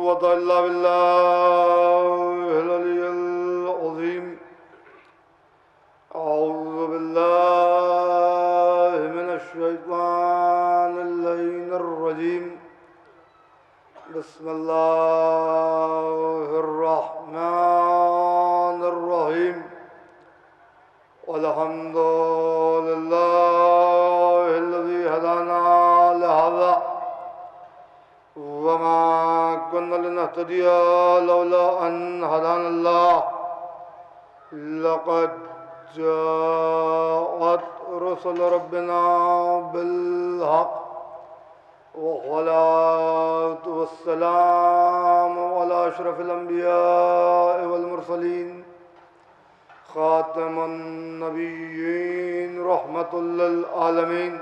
قوة إلا بالله العلي العظيم. أعوذ بالله من الشيطان اللعين الرجيم. بسم الله الرحمن الرحيم. والحمد لله الذي هدانا لهذا وما كنا لنهتدي لولا أن هدانا الله. لقد جاءت رسل ربنا بالحق والصلاة والسلام على أشرف الأنبياء والمرسلين خاتم النبيين رحمة للعالمين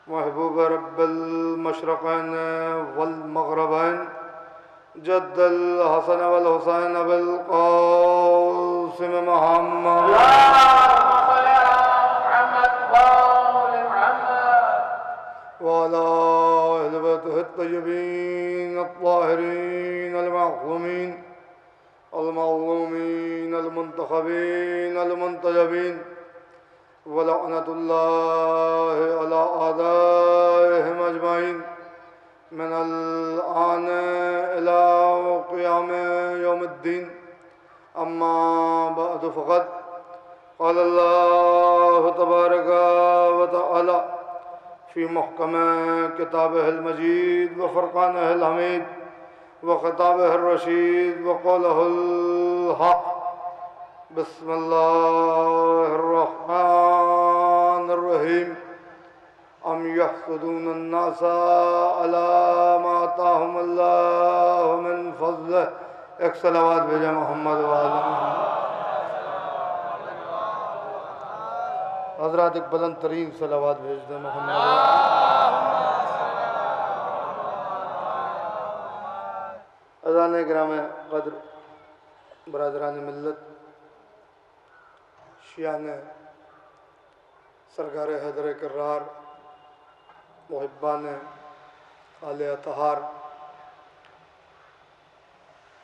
محبوب رب المشرقين والمغربين جد الحسن والحسين بالقاسم محمد وعلى أهل بيته الطيبين الطاهرين المعصومين المظلومين المنتخبين المنتجبين ولعنة الله على أعدائهم أجمعين من الآن إلى قيام يوم الدين. أما بعد فقد قال الله تبارك وتعالى في محكم كتابه المجيد وفرقانه الحميد وخطابه الرشيد وقوله الحق. بسم الله الرحمن الرحيم. أم يحسدون الناس على ما آتاهم الله من فضله. ایک صلوات بھیجیں محمد وآلہ حضرات، ایک بلند ترین صلوات بھیج دیں محمد اذان کرام قدر، برادران ملت، شیعان سرکار حیدر کرار، محبان آل اطہار،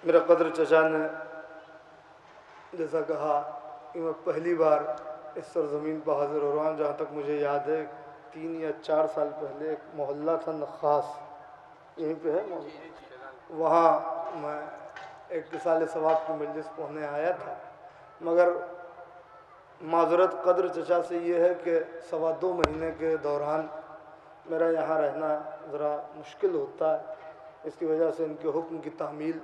میرا قدر چچا نے جیسا کہا کہ میں پہلی بار اس سرزمین پر حاضر ہو رہا ہوں. جہاں تک مجھے یاد ہے 3 یا 4 سال پہلے ایک محلہ تھا نخاس، یہیں پہ ہے، وہاں میں ایک اصال ثواب کی مجلس پڑھنے آیا تھا. مگر معذرت قدر چچا سے یہ ہے کہ 2.25 مہینے کے دوران میرا یہاں رہنا ذرا مشکل ہوتا ہے. اس کی وجہ سے ان کے حکم کی تعمیل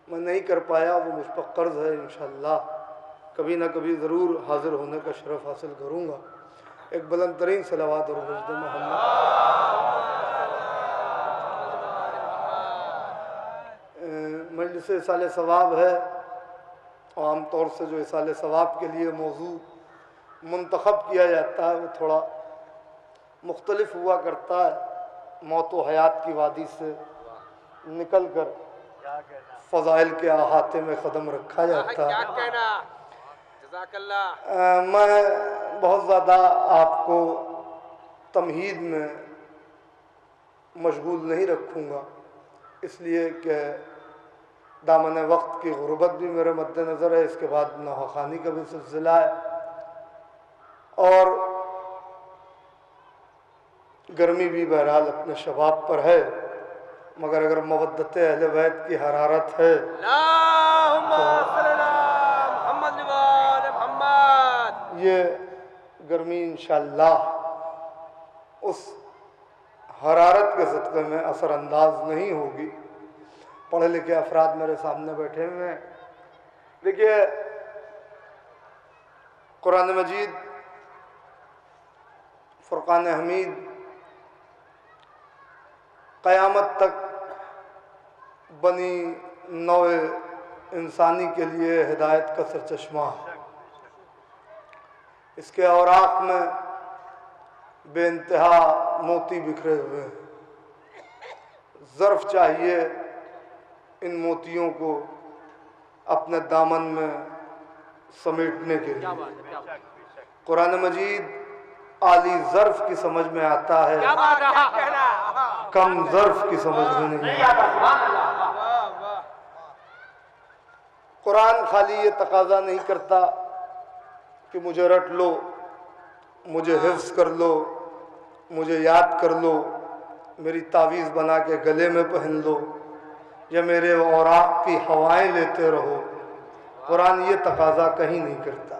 میں نہیں کر پایا. وہ مجھ پر قرض ہے، انشاءاللہ کبھی نہ کبھی ضرور حاضر ہونے کا شرف حاصل کروں گا. ایک بلند ترین صلوات اور وجد محمد. مجلس اصال ثواب ہے، عام طور سے جو اصال ثواب کے لیے موضوع منتخب کیا جاتا ہے وہ تھوڑا مختلف ہوا کرتا ہے. موت و حیات کی وادی سے نکل کر فضائل کے احاطے میں قدم رکھا جاتا ہے. میں بہت زیادہ آپ کو تمہید میں مشغول نہیں رکھوں گا، اس لیے کہ دامن وقت کی غربت بھی میرے مد نظر ہے. اس کے بعد نوحہ خوانی کا بھی سلسلہ ہے اور گرمی بھی بہرحال اپنے شباب پر ہے. مگر اگر مودت اہل بیت کی حرارت ہے یہ گرمی انشاءاللہ اس حرارت کے صدقے میں اثر انداز نہیں ہوگی. پڑھے لکھے افراد میرے سامنے بیٹھے ہوئے ہیں. دیکھیے قرآن مجید فرقان حمید قیامت تک بنی نوع انسانی کے لیے ہدایت کا سرچشمہ ہے. اس کے اوراق میں بے انتہا موتی بکھرے ہوئے ہیں. ظرف چاہیے ان موتیوں کو اپنے دامن میں سمیٹنے کے لیے. قرآن مجید عالی ظرف کی سمجھ میں آتا ہے، کم ظرف کی سمجھ میں نہیں آتا. قرآن خالی یہ تقاضا نہیں کرتا کہ مجھے رٹ لو، مجھے حفظ کر لو، مجھے یاد کر لو، میری تعویذ بنا کے گلے میں پہن لو، یا میرے اوراق کی ہوائیں لیتے رہو۔ قرآن یہ تقاضا کہیں نہیں کرتا۔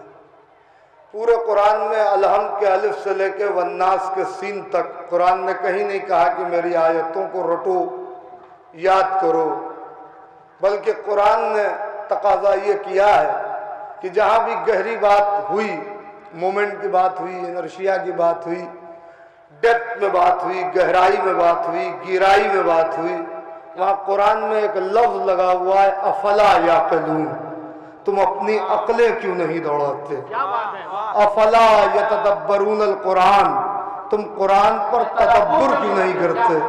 پورے قرآن میں الحمد کے الف سے لے کے والناس کے سین تک قرآن نے کہیں نہیں کہا کہ میری آیتوں کو رٹو، یاد کرو، بلکہ قرآن نے تقاضا یہ کیا ہے کہ جہاں بھی گہری بات ہوئی، مومنٹ کی بات ہوئی، انرشیا کی بات ہوئی، ڈیپتھ میں بات ہوئی، گہرائی میں بات ہوئی، گہرائی میں بات ہوئی، وہاں قرآن میں ایک لفظ لگا ہوا ہے افلا یعقلون، تم اپنی عقلیں کیوں نہیں دوڑاتے؟ افلا یتدبرون القرآن، تم قرآن پر تدبر کیوں نہیں کرتے؟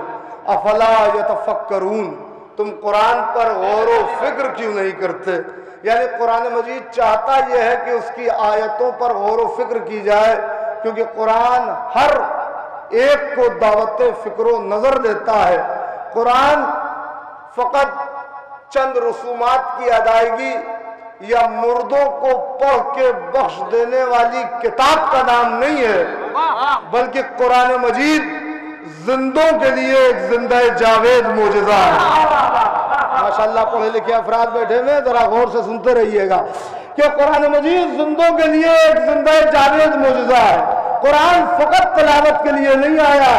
افلا یتفکرون، تم قرآن پر غور و فکر کیوں نہیں کرتے؟ یعنی قرآن مجید چاہتا یہ ہے کہ اس کی آیتوں پر غور و فکر کی جائے، کیونکہ قرآن ہر ایک کو دعوت فکر و نظر دیتا ہے۔ قرآن فقط چند رسومات کی ادائیگی یا مردوں کو پڑھ کے بخش دینے والی کتاب کا نام نہیں ہے، بلکہ قرآن مجید زندوں کے لیے ایک زندہ جاوید معجزہ ہے۔ ماشاءاللہ پڑھے لکھے افراد بیٹھے ہوئے ذرا غور سے سنتے رہیے گا کہ قرآن مجید زندوں کے لیے ایک زندہ جاوید معجزہ ہے۔ قرآن فقط تلاوت کے لیے نہیں آیا،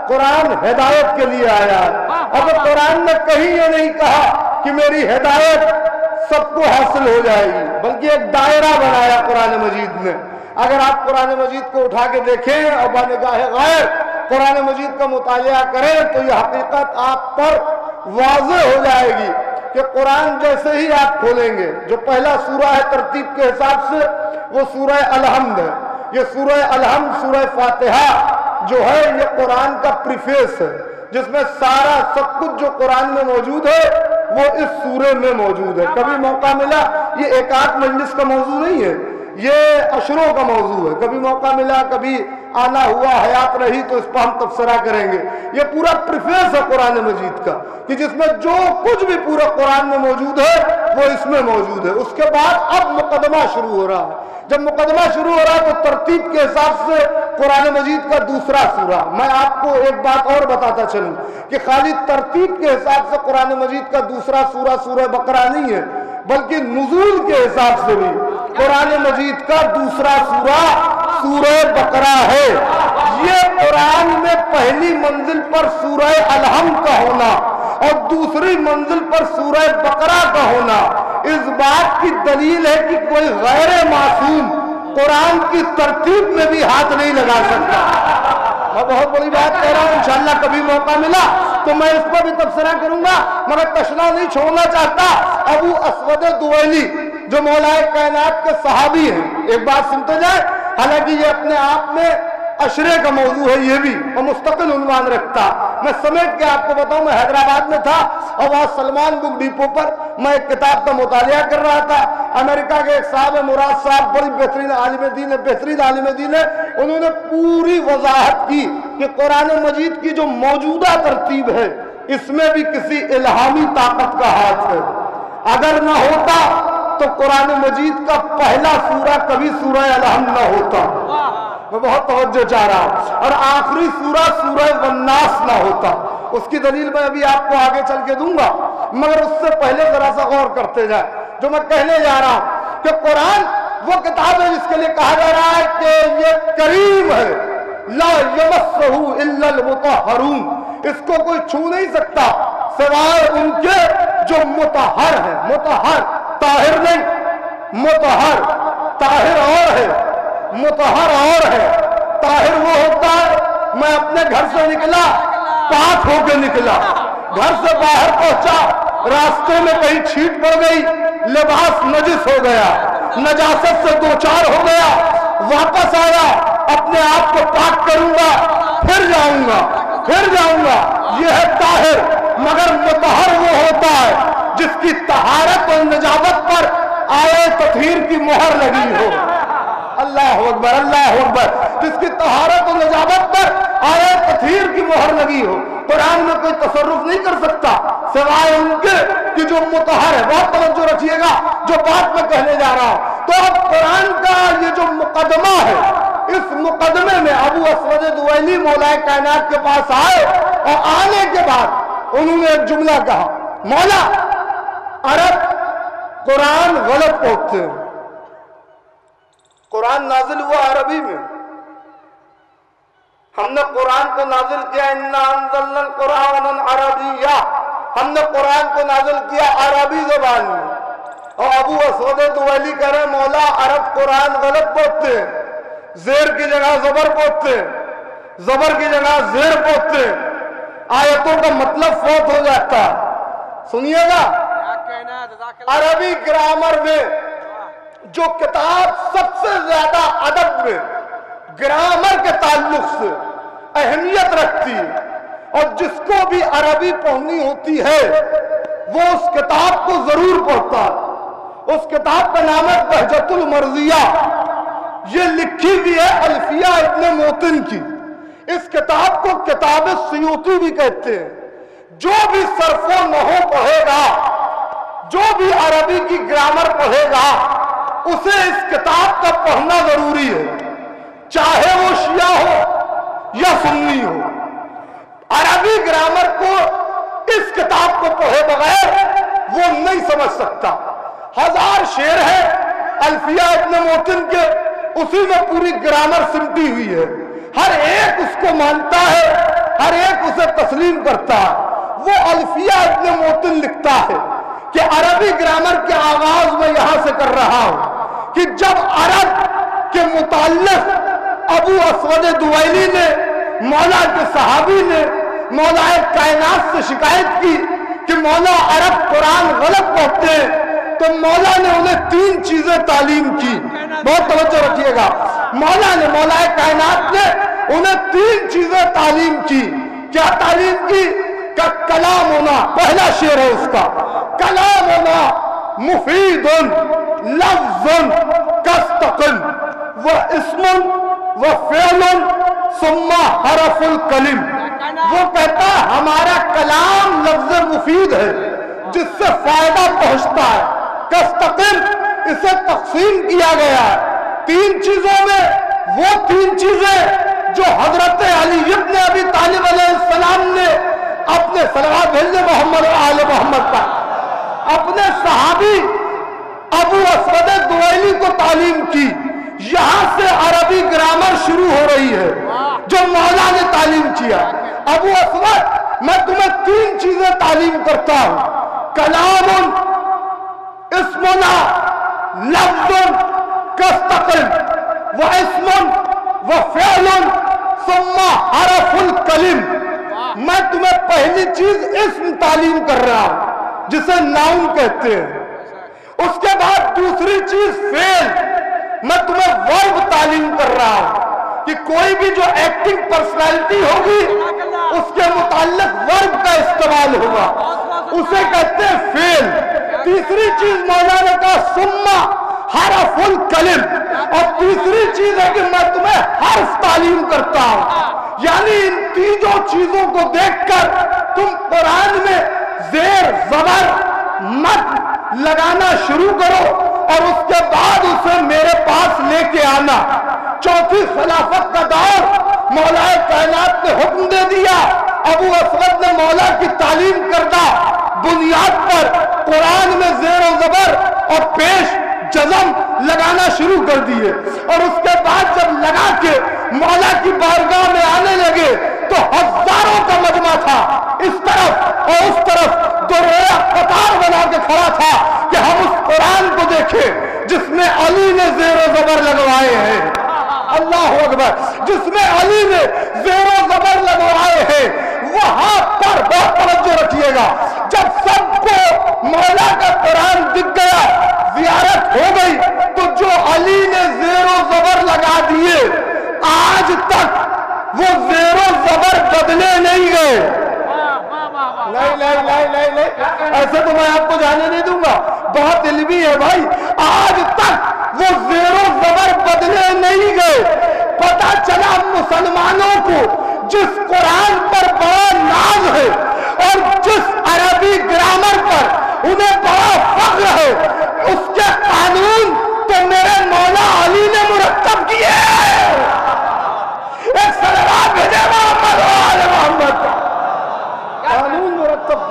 قرآن ہدایت کے لیے آیا ہے۔ اب قرآن نے کہیں یہ نہیں کہا کہ میری ہدایت سب کو حاصل ہو جائے گی، بلکہ ایک دائرہ بنایا قرآن مجید نے۔ اگر آپ قرآن مجید کو اٹھا کے دیکھیں اور بنگاہ غیر قرآن مجید کا مطالعہ کریں تو یہ حقیقت آپ پر واضح ہو جائے گی کہ قرآن جیسے ہی آپ کھولیں گے، جو پہلا سورہ ہے ترتیب کے حساب سے وہ سورہ الحمد ہے۔ یہ سورہ الحمد، سورہ فاتحہ جو ہے یہ قرآن کا پریفیس ہے، جس میں سارا سب کچھ جو قرآن میں موجود ہے وہ اس سورے میں موجود ہے۔ کبھی موقع ملا، یہ ایک آدھ مجلس کا موضوع نہیں ہے، یہ اشروں کا موضوع ہے۔ کبھی موقع ملا، کبھی آنا ہوا، حیات رہی تو اس پر ہم تبصرہ کریں گے۔ یہ پورا پریفیس ہے قرآن مجید کا کہ جس میں جو کچھ بھی پورا قرآن میں موجود ہے وہ اس میں موجود ہے۔ اس کے بعد اب مقدمہ شروع ہو رہا ہے۔ جب مقدمہ شروع ہو رہا ہے تو ترتیب کے حساب سے قرآن مجید کا دوسرا سورہ۔ میں آپ کو ایک بات اور بتاتا چلوں کہ خالی ترتیب کے حساب سے قرآن مجید کا دوسرا سورہ سورہ بقرہ نہیں ہے، بلکہ نزول کے حساب سے بھی قرآن مجید کا دوسرا سورہ سورہ بقرہ ہے۔ یہ قرآن میں پہلی منزل پر سورہ الحمد کا ہونا اور دوسری منزل پر سورہ بقرہ کا ہونا اس بات کی دلیل ہے کہ کوئی غیر معصوم قرآن کی ترتیب میں بھی ہاتھ نہیں لگا سکتا۔ میں بہت بڑی بات کہہ رہا ہوں، انشاءاللہ کبھی موقع ملا تو میں اس پر بھی تبصرہ کروں گا، مگر تشنا نہیں چھوڑنا چاہتا۔ ابو اسود دویلی جو مولا کائنات کے صحابی ہیں، ایک بات سنتے جائیں، حالانکہ یہ اپنے آپ میں عشرے کا موضوع ہے، یہ بھی اور مستقل عنوان رکھتا۔ میں سمیٹ کے آپ کو بتاؤں، میں حیدرآباد میں تھا اور وہاں سلمان بک ڈیپو پر میں ایک کتاب کا مطالعہ کر رہا تھا۔ امریکہ کے ایک صاحب مراد صاحب، بڑی بہترین عالم دین ہے، بہترین عالم دین ہے، انہوں نے پوری وضاحت کی کہ قرآن مجید کی جو موجودہ ترتیب ہے اس میں بھی کسی الہامی طاقت کا ہاتھ ہے۔ اگر نہ ہوتا تو قرآن مجید کا پہلا سورہ کبھی سورہ الحمد نہ ہوتا، میں بہت توجہ چاہ رہا ہوں، اور آخری سورہ سورہ والناس نہ ہوتا۔ اس کی دلیل میں ابھی آپ کو آگے چل کے دوں گا، مگر اس سے پہلے ذرا سا غور کرتے جائیں۔ جو میں کہنے جا رہا ہوں کہ قرآن وہ کتاب ہے جس کے لیے کہا جا رہا ہے کہ یہ کریم ہے، لا یمسہ الا المطہرون، اس کو کوئی چھو نہیں سکتا سوائے ان کے جو مطہر ہیں۔ مطہر طاہر نہیں، مطہر طاہر اور ہے، مطہر اور ہے۔ طاہر وہ ہوتا ہے میں اپنے گھر سے نکلا پاک ہو کے نکلا، گھر سے باہر پہنچا، راستے میں کہیں چھینٹ پڑ گئی، لباس نجس ہو گیا، نجاست سے دوچار ہو گیا، واپس آیا، اپنے آپ کو پاک کروں گا، پھر جاؤں گا، پھر جاؤں گا، یہ ہے طاہر۔ مگر مطہر وہ ہوتا ہے جس کی طہارت اور نجابت پر آئے تطہیر کی مہر لگی ہو۔ اللہ اکبر، اللہ اکبر، جس کی طہارت اور نجابت پر آئے تطہیر کی مہر لگی ہو۔ قرآن میں کوئی تصرف نہیں کر سکتا سوائے ان کے کہ جو مطہر ہے. بہت توجہ رکھیے گا جو بات میں کہنے جا رہا ہوں. تو اب قرآن کا یہ جو مقدمہ ہے، اس مقدمے میں ابو اسود دویلی مولا کائنات کے پاس آئے اور آنے کے بعد انہوں نے ایک جملہ کہا، مولا عرب قرآن غلط پڑھتے ہیں. قرآن نازل ہوا عربی میں، ہم نے قرآن کو نازل کیا اِنَّا أَنزَلْنَا الْقُرْآنَ عَرَبِيًّا، ہم نے قرآن کو نازل کیا عربی زبان میں. اور ابو اسود دویلی کہہ رہے مولا عرب قرآن غلط پڑھتے ہیں، زیر کی جگہ زبر پڑھتے ہیں، زبر کی جگہ زیر پڑھتے ہیں، آیتوں کا مطلب فوت ہو جاتا. سنیے گا عربی گرامر میں جو کتاب سب سے زیادہ ادب میں گرامر کے تعلق سے اہمیت رکھتی ہے اور جس کو بھی عربی پڑھنی ہوتی ہے وہ اس کتاب کو ضرور پڑھتا ہے. اس کتاب کا نام ہے بہجت المرضیہ، یہ لکھی بھی ہے الفیہ ابن موطن کی. اس کتاب کو کتاب سیوطی بھی کہتے ہیں. جو بھی صرف و نحو پڑھے گا، جو بھی عربی کی گرامر پڑھے گا، اسے اس کتاب کا پڑھنا ضروری ہے، چاہے وہ شیعہ ہو یا سنی ہو. عربی گرامر کو اس کتاب کو پڑھے بغیر وہ نہیں سمجھ سکتا. 1000 شعر ہے الفیہ ابن موطن کے، اسی میں پوری گرامر سمٹی ہوئی ہے. ہر ایک اس کو مانتا ہے، ہر ایک اسے تسلیم کرتا ہے. وہ الفیہ ابن موطن لکھتا ہے کہ عربی گرامر کے آغاز میں یہاں سے کر رہا ہوں کہ جب عرب کے متعلق ابو اسود دویلی نے مولا کے صحابی نے مولا کائنات سے شکایت کی کہ مولا عرب قرآن غلط پڑھتے ہیں، تو مولا نے انہیں 3 چیزیں تعلیم کی. بہت توجہ رکھیے گا. مولا کائنات نے انہیں 3 چیزیں تعلیم کی. کیا تعلیم کی؟ کہ کلام ہونا، پہلا شعر ہے اس کا، کلام ہونا مفید لفظ کاستقل و اسم و فعل ثم حرف الکلم. وہ کہتا ہے ہمارا کلام لفظ مفید ہے جس سے فائدہ پہنچتا ہے، کاستقل اسے تقسیم کیا گیا ہے 3 چیزوں میں. وہ 3 چیزیں جو حضرت علی ابن ابی طالب علیہ السلام نے اپنے صلوات بھیجے محمد و آل محمد پر اپنے صحابی ابو اسود دویلی کو تعلیم کی. یہاں سے عربی گرامر شروع ہو رہی ہے جو مولا نے تعلیم کیا. ابو اسود میں تمہیں 3 چیزیں تعلیم کرتا ہوں، کلام اسمنا لفظ کاستقل و اسم و فعل ثم حرف الکلم. میں تمہیں پہلی چیز اسم تعلیم کر رہا ہوں جسے ناؤن کہتے ہیں. اس کے بعد دوسری چیز فعل، میں تمہیں ورب تعلیم کر رہا ہوں کہ کوئی بھی جو ایکٹنگ پرسنالٹی ہوگی اس کے متعلق ورب کا استعمال ہوگا، اسے کہتے ہیں فعل. تیسری چیز مولا نے کہا ثم حرف الکلم، اور تیسری چیز ہے کہ میں تمہیں حرف تعلیم کرتا ہوں. یعنی ان تینوں چیزوں کو دیکھ کر تم قرآن میں زیر زبر مد لگانا شروع کرو اور اس کے بعد اسے میرے پاس لے کے آنا. چوتھی خلافت کا دور مولا کائنات نے حکم دے دیا. ابو اسود نے مولا کی تعلیم کردہ بنیاد پر قرآن میں زیر و زبر اور پیش جزم لگانا شروع کر دیے، اور اس کے بعد جب لگا کے مولا کی بارگاہ میں آنے لگے تو ہزاروں کا مجمع تھا، اس طرف اور اس طرف دو رویا قطار بنا کے کھڑا تھا کہ ہم اس قرآن کو دیکھیں جس میں علی نے زیر و زبر لگوائے ہیں. اللہ اکبر. جس میں علی نے زیر و زبر لگوائے ہیں. وہاں پر بہت توجہ رکھیے گا، جب سب کو مولا کا قرآن دکھ گیا، زیارت ہو گئی، تو جو علی نے زیر و زبر لگا دیے آج تک وہ زیر و زبر بدلے نہیں گئے. نہیں ایسے تو میں آپ کو جانے نہیں دوں گا، بہت علمی ہے بھائی. آج تک وہ زیر و زبر بدلے نہیں گئے. پتہ چلا مسلمانوں کو جس قرآن پر بڑا ناز ہے اور جس عربی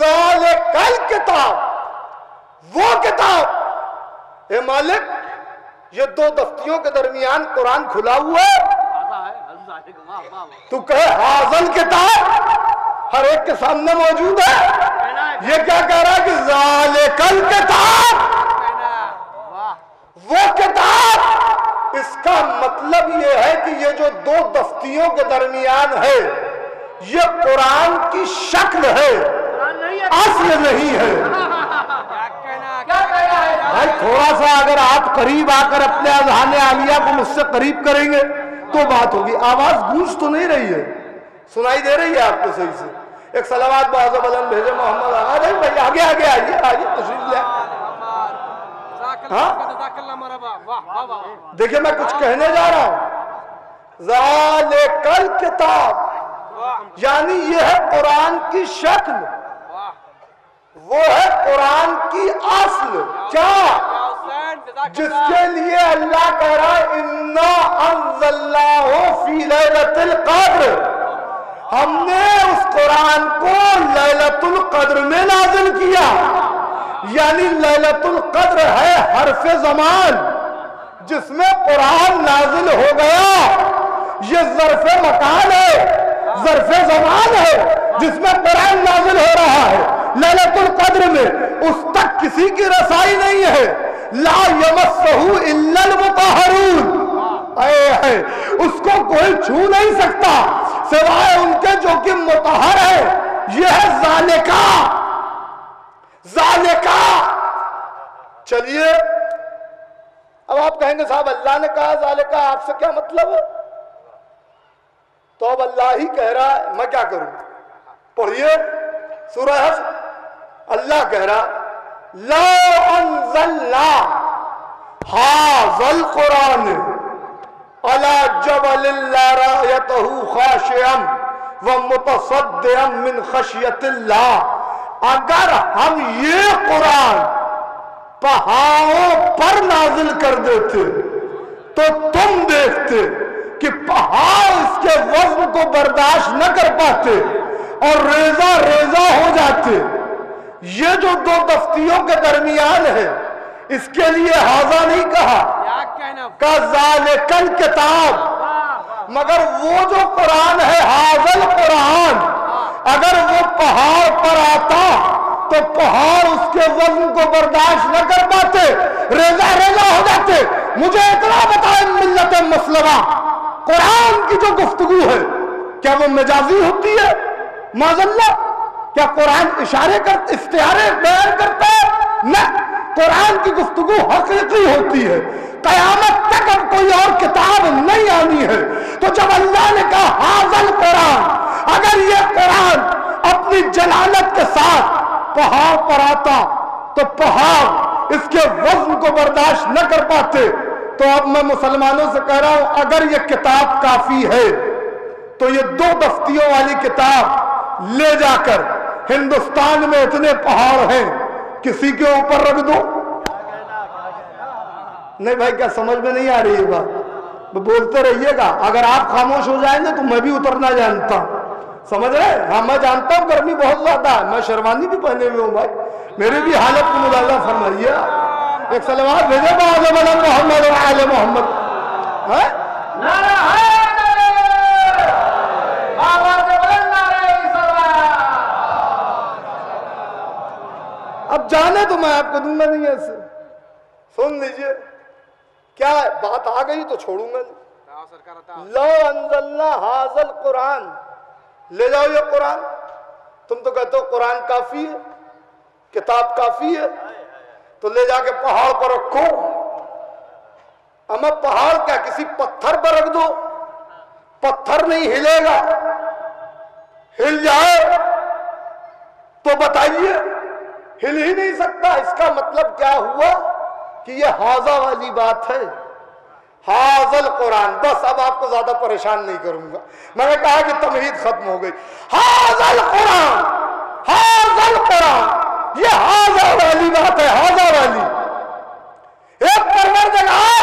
ذالکل کتاب، وہ کتاب، اے مالک یہ دو دفتیوں کے درمیان قرآن کھلا ہوا ہے، تو کہے حاضل کتاب ہر ایک کے سامنے موجود ہے، یہ کیا کہہ رہا ہے کہ ذالکل کتاب، وہ کتاب، اس کا مطلب یہ ہے کہ یہ جو دو دفتیوں کے درمیان ہے یہ قرآن کی شکل ہے، اصل نہیں ہے۔ بھائی تھوڑا سا اگر آپ قریب آ کر اپنے اذہان عالیہ کو مجھ سے قریب کریں گے تو بات ہوگی۔ آواز گونج تو نہیں رہی ہے، سنائی دے رہی ہے آپ کو صحیح سے؟ ایک صلوات بعض بلند بھیجے محمد آگے بھائی، آگے آگے آئیے، آئیے تشریف لیں۔ دیکھیں میں کچھ کہنے جا رہا ہوں، ذالکل کتاب یعنی یہ ہے قرآن کی شکل، وہ ہے قرآن کی اصل، کیا؟ جس کے لیے اللہ کہہ رہا ہے اِنَّا أَنزَلْنَاهُ فِي لَيْلَةِ الْقَدْرِ، ہم نے اس قرآن کو لیلۃ القدر میں نازل کیا، یعنی لیلۃ القدر ہے حرف زمان جس میں قرآن نازل ہو گیا، یہ ظرف مکان ہے، ظرف زمان ہے جس میں قرآن نازل ہو رہا ہے۔ لیلۃ القدر میں اس تک کسی کی رسائی نہیں ہے، لا یمسہ الا المطہرون، اس کو کوئی چھو نہیں سکتا سوائے ان کے جو کہ مطہر ہے، یہ ہے ذالکہ، ذالکہ۔ چلیے اب آپ کہیں گے صاحب اللہ نے کہا ذالکہ، آپ سے کیا مطلب ہے؟ تو اب اللہ ہی کہہ رہا ہے، میں کیا کروں؟ پڑھیے سورہ حشر، اللہ کہہ رہا لَوْ أَنزَلْنَا هَذَا الْقُرْآنَ عَلَى جَبَلٍ لَرَأَيْتَهُ خَاشِعًا وَمُتَصَدِّعًا مِنْ خَشْيَةِ اللَّهِ، اگر ہم یہ قرآن پہاڑوں پر نازل کر دیتے تو تم دیکھتے کہ پہاڑ اس کے وزن کو برداشت نہ کر پاتے اور ریزہ ریزہ ہو جاتے۔ یہ جو دو دفتیوں کے درمیان ہے اس کے لیے حاضہ نہیں کہا ذالکل کتاب، مگر وہ جو قرآن ہے حاضل قرآن، اگر وہ پہاڑ پر آتا تو پہاڑ اس کے وزن کو برداشت نہ کر پاتے، ریزہ ریزہ ہو جاتے۔ مجھے اتنا بتائیں ملت مسلمہ، قرآن کی جو گفتگو ہے کیا وہ مجازی ہوتی ہے؟ معاذاللہ، کیا قرآن اشارے استعارے بیان کرتا ہے؟ نہ، قرآن کی گفتگو حقیقی ہوتی ہے۔ قیامت تک اب کوئی اور کتاب نہیں آنی ہے، تو جب اللہ نے کہا حاضل قرآن، اگر یہ قرآن اپنی جلالت کے ساتھ پہاڑ پر آتا تو پہاڑ اس کے وزن کو برداشت نہ کر پاتے، تو اب میں مسلمانوں سے کہہ رہا ہوں اگر یہ کتاب کافی ہے تو یہ دو دفتیوں والی کتاب لے جا کر ہندوستان میں اتنے پہاڑ ہیں کسی کے اوپر رکھ دو۔ نہیں بھائی کیا سمجھ میں نہیں آ رہی ہے بات؟ بولتے رہیے گا، اگر آپ خاموش ہو جائیں گے تو میں بھی اترنا جانتا ہوں، سمجھ رہے؟ ہاں میں جانتا ہوں گرمی بہت زیادہ ہے، میں شیروانی بھی پہنے ہوئے ہوں بھائی، میری بھی حالت کو ملاحظہ فرمائیے۔ ایک صلوات بھیجے بعض محمد و آل محمد۔ اب جانے تو میں آپ کو دوں گا نہیں ایسے، سن لیجئے، کیا بات آ گئی تو چھوڑوں گا نہیں۔ لو انزلنا هذا القرآن، لے جاؤ یہ قرآن، تم تو کہتے ہو قرآن کافی ہے، کتاب کافی ہے، تو لے جا کے پہاڑ پر رکھو۔ اما پہاڑ کیا کسی پتھر پر رکھ دو، پتھر نہیں ہلے گا، ہل جائے تو بتائیے، ہل ہی نہیں سکتا۔ اس کا مطلب کیا ہوا کہ یہ حاضہ والی بات ہے، حاضل قرآن۔ بس اب آپ کو زیادہ پریشان نہیں کروں گا، میں نے کہا کہ تمہید ختم ہو گئی۔ حاضل قرآن، حاضل قرآن، یہ حاضہ والی بات ہے، حاضہ والی۔ ایک پروردگار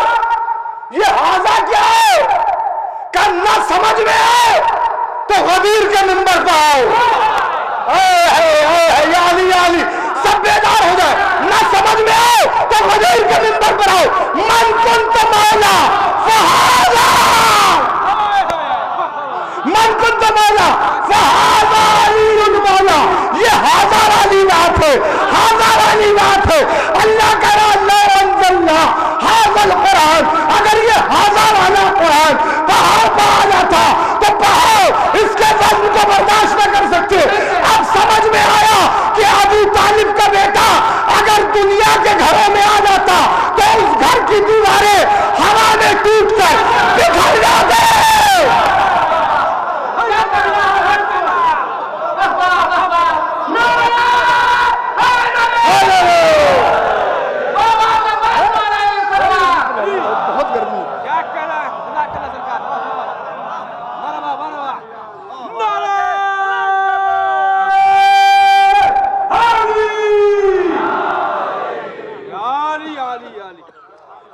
یہ حاضہ کیا ہے کہ نہ سمجھ میں آئے تو غدیر کے منبر پہ آؤ، من کنت مولا فہذا، من کنت مولا فہذا علی المولا، یہ ہزار والی بات ہے، ہزار والی بات ہے۔ اللہ کہہ رہا لو انزلنا ھذا القرآن، اگر یہ ہزار والا قرآن پہاڑ پہ آ جاتا تو پہاڑ اس کے وزن کو برداشت نہ کر سکتے۔ اب سمجھ میں آیا کہ ابو طالب کا بیٹا اگر دنیا کے گھروں میں آ جاتا تو اس گھر کی دیواریں ہوا میں ٹوٹ کر بکھر جاتے۔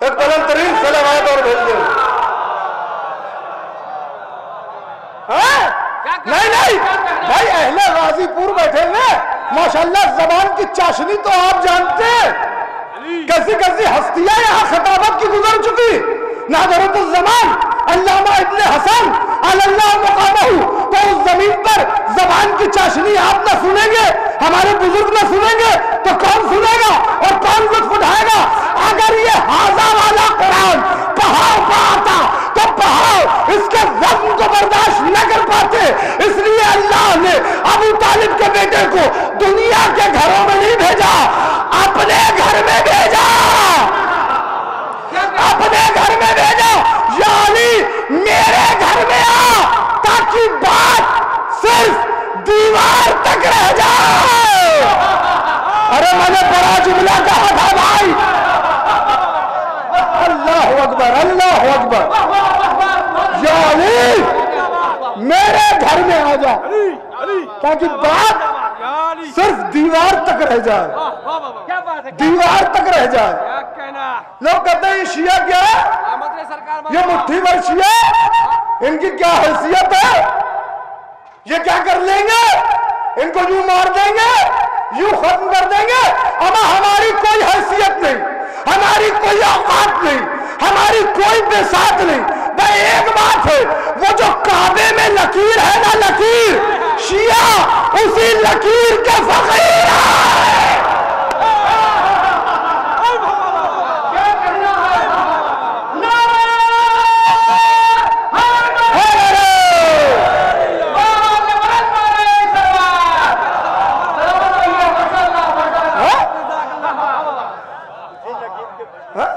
ایک بلند ترین سلامات اور بھیج دیں۔ نہیں بھائی، اہل غازی پور بیٹھے ہوئے ماشاءاللہ، زبان کی چاشنی تو آپ جانتے ہیں، کیسی کیسی ہستیاں یہاں خطابت کی گزر چکی۔ نادرۃ الزمان علامہ ابن حسن اللہ مقامہ، تو اس زمین پر زبان کی چاشنی آپ نہ سنیں گے، ہمارے بزرگ نہ سنیں گے تو کون سنے گا اور کون لطف اٹھائے گا؟ اگر یہ ہزار والا قرآن پہاڑ پہ آتا تو پہاڑ اس کے وزن کو برداشت نہ کر پاتے، اس لیے اللہ نے ابو طالب کے بیٹے کو دنیا کے گھروں میں نہیں بھیجا، اپنے گھر میں بھیجا، اپنے گھر میں بھیجا۔ یا علی میرے گھر میں آ تاکہ بات صرف دیوار تک رہ جائے۔ ارے میں نے بڑا جملہ کہا تھا بھائی، اللہ اکبر اللہ اکبر۔ یا علی میرے گھر میں آ جا تاکہ بات صرف دیوار تک رہ جائے، دیوار تک رہ جائے۔ لوگ کہتے ہیں یہ شیعہ کیا ہے، یہ مٹھی بھر شیعہ، ان کی کیا حیثیت ہے، یہ کیا کر لیں گے، ان کو یوں مار دیں گے، یوں ختم کر دیں گے۔ اما ہماری کوئی حیثیت نہیں، ہماری کوئی اوقات نہیں، ہماری کوئی بساط نہیں۔ بھائی ایک بات ہے، وہ جو کعبے میں لکیر ہے نا، لکیر، شیعہ اسی لکیر کے فقیر ہیں۔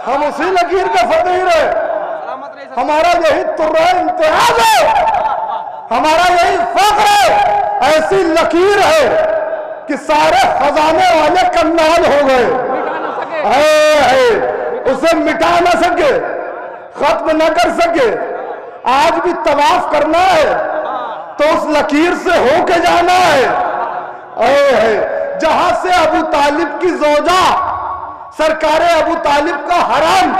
ہم اسی لکیر کے فقیر ہیں، ہمارا یہی ترہ امتیاز ہے، ہمارا یہی فخر ہے۔ ایسی لکیر ہے کہ سارے خزانے والے کنال ہو گئے، اسے مٹا نہ سکے، ختم نہ کر سکے۔ آج بھی طواف کرنا ہے تو اس لکیر سے ہو کے جانا ہے، جہاں سے ابو طالب کی زوجہ، سرکار ابو طالب کا حرم،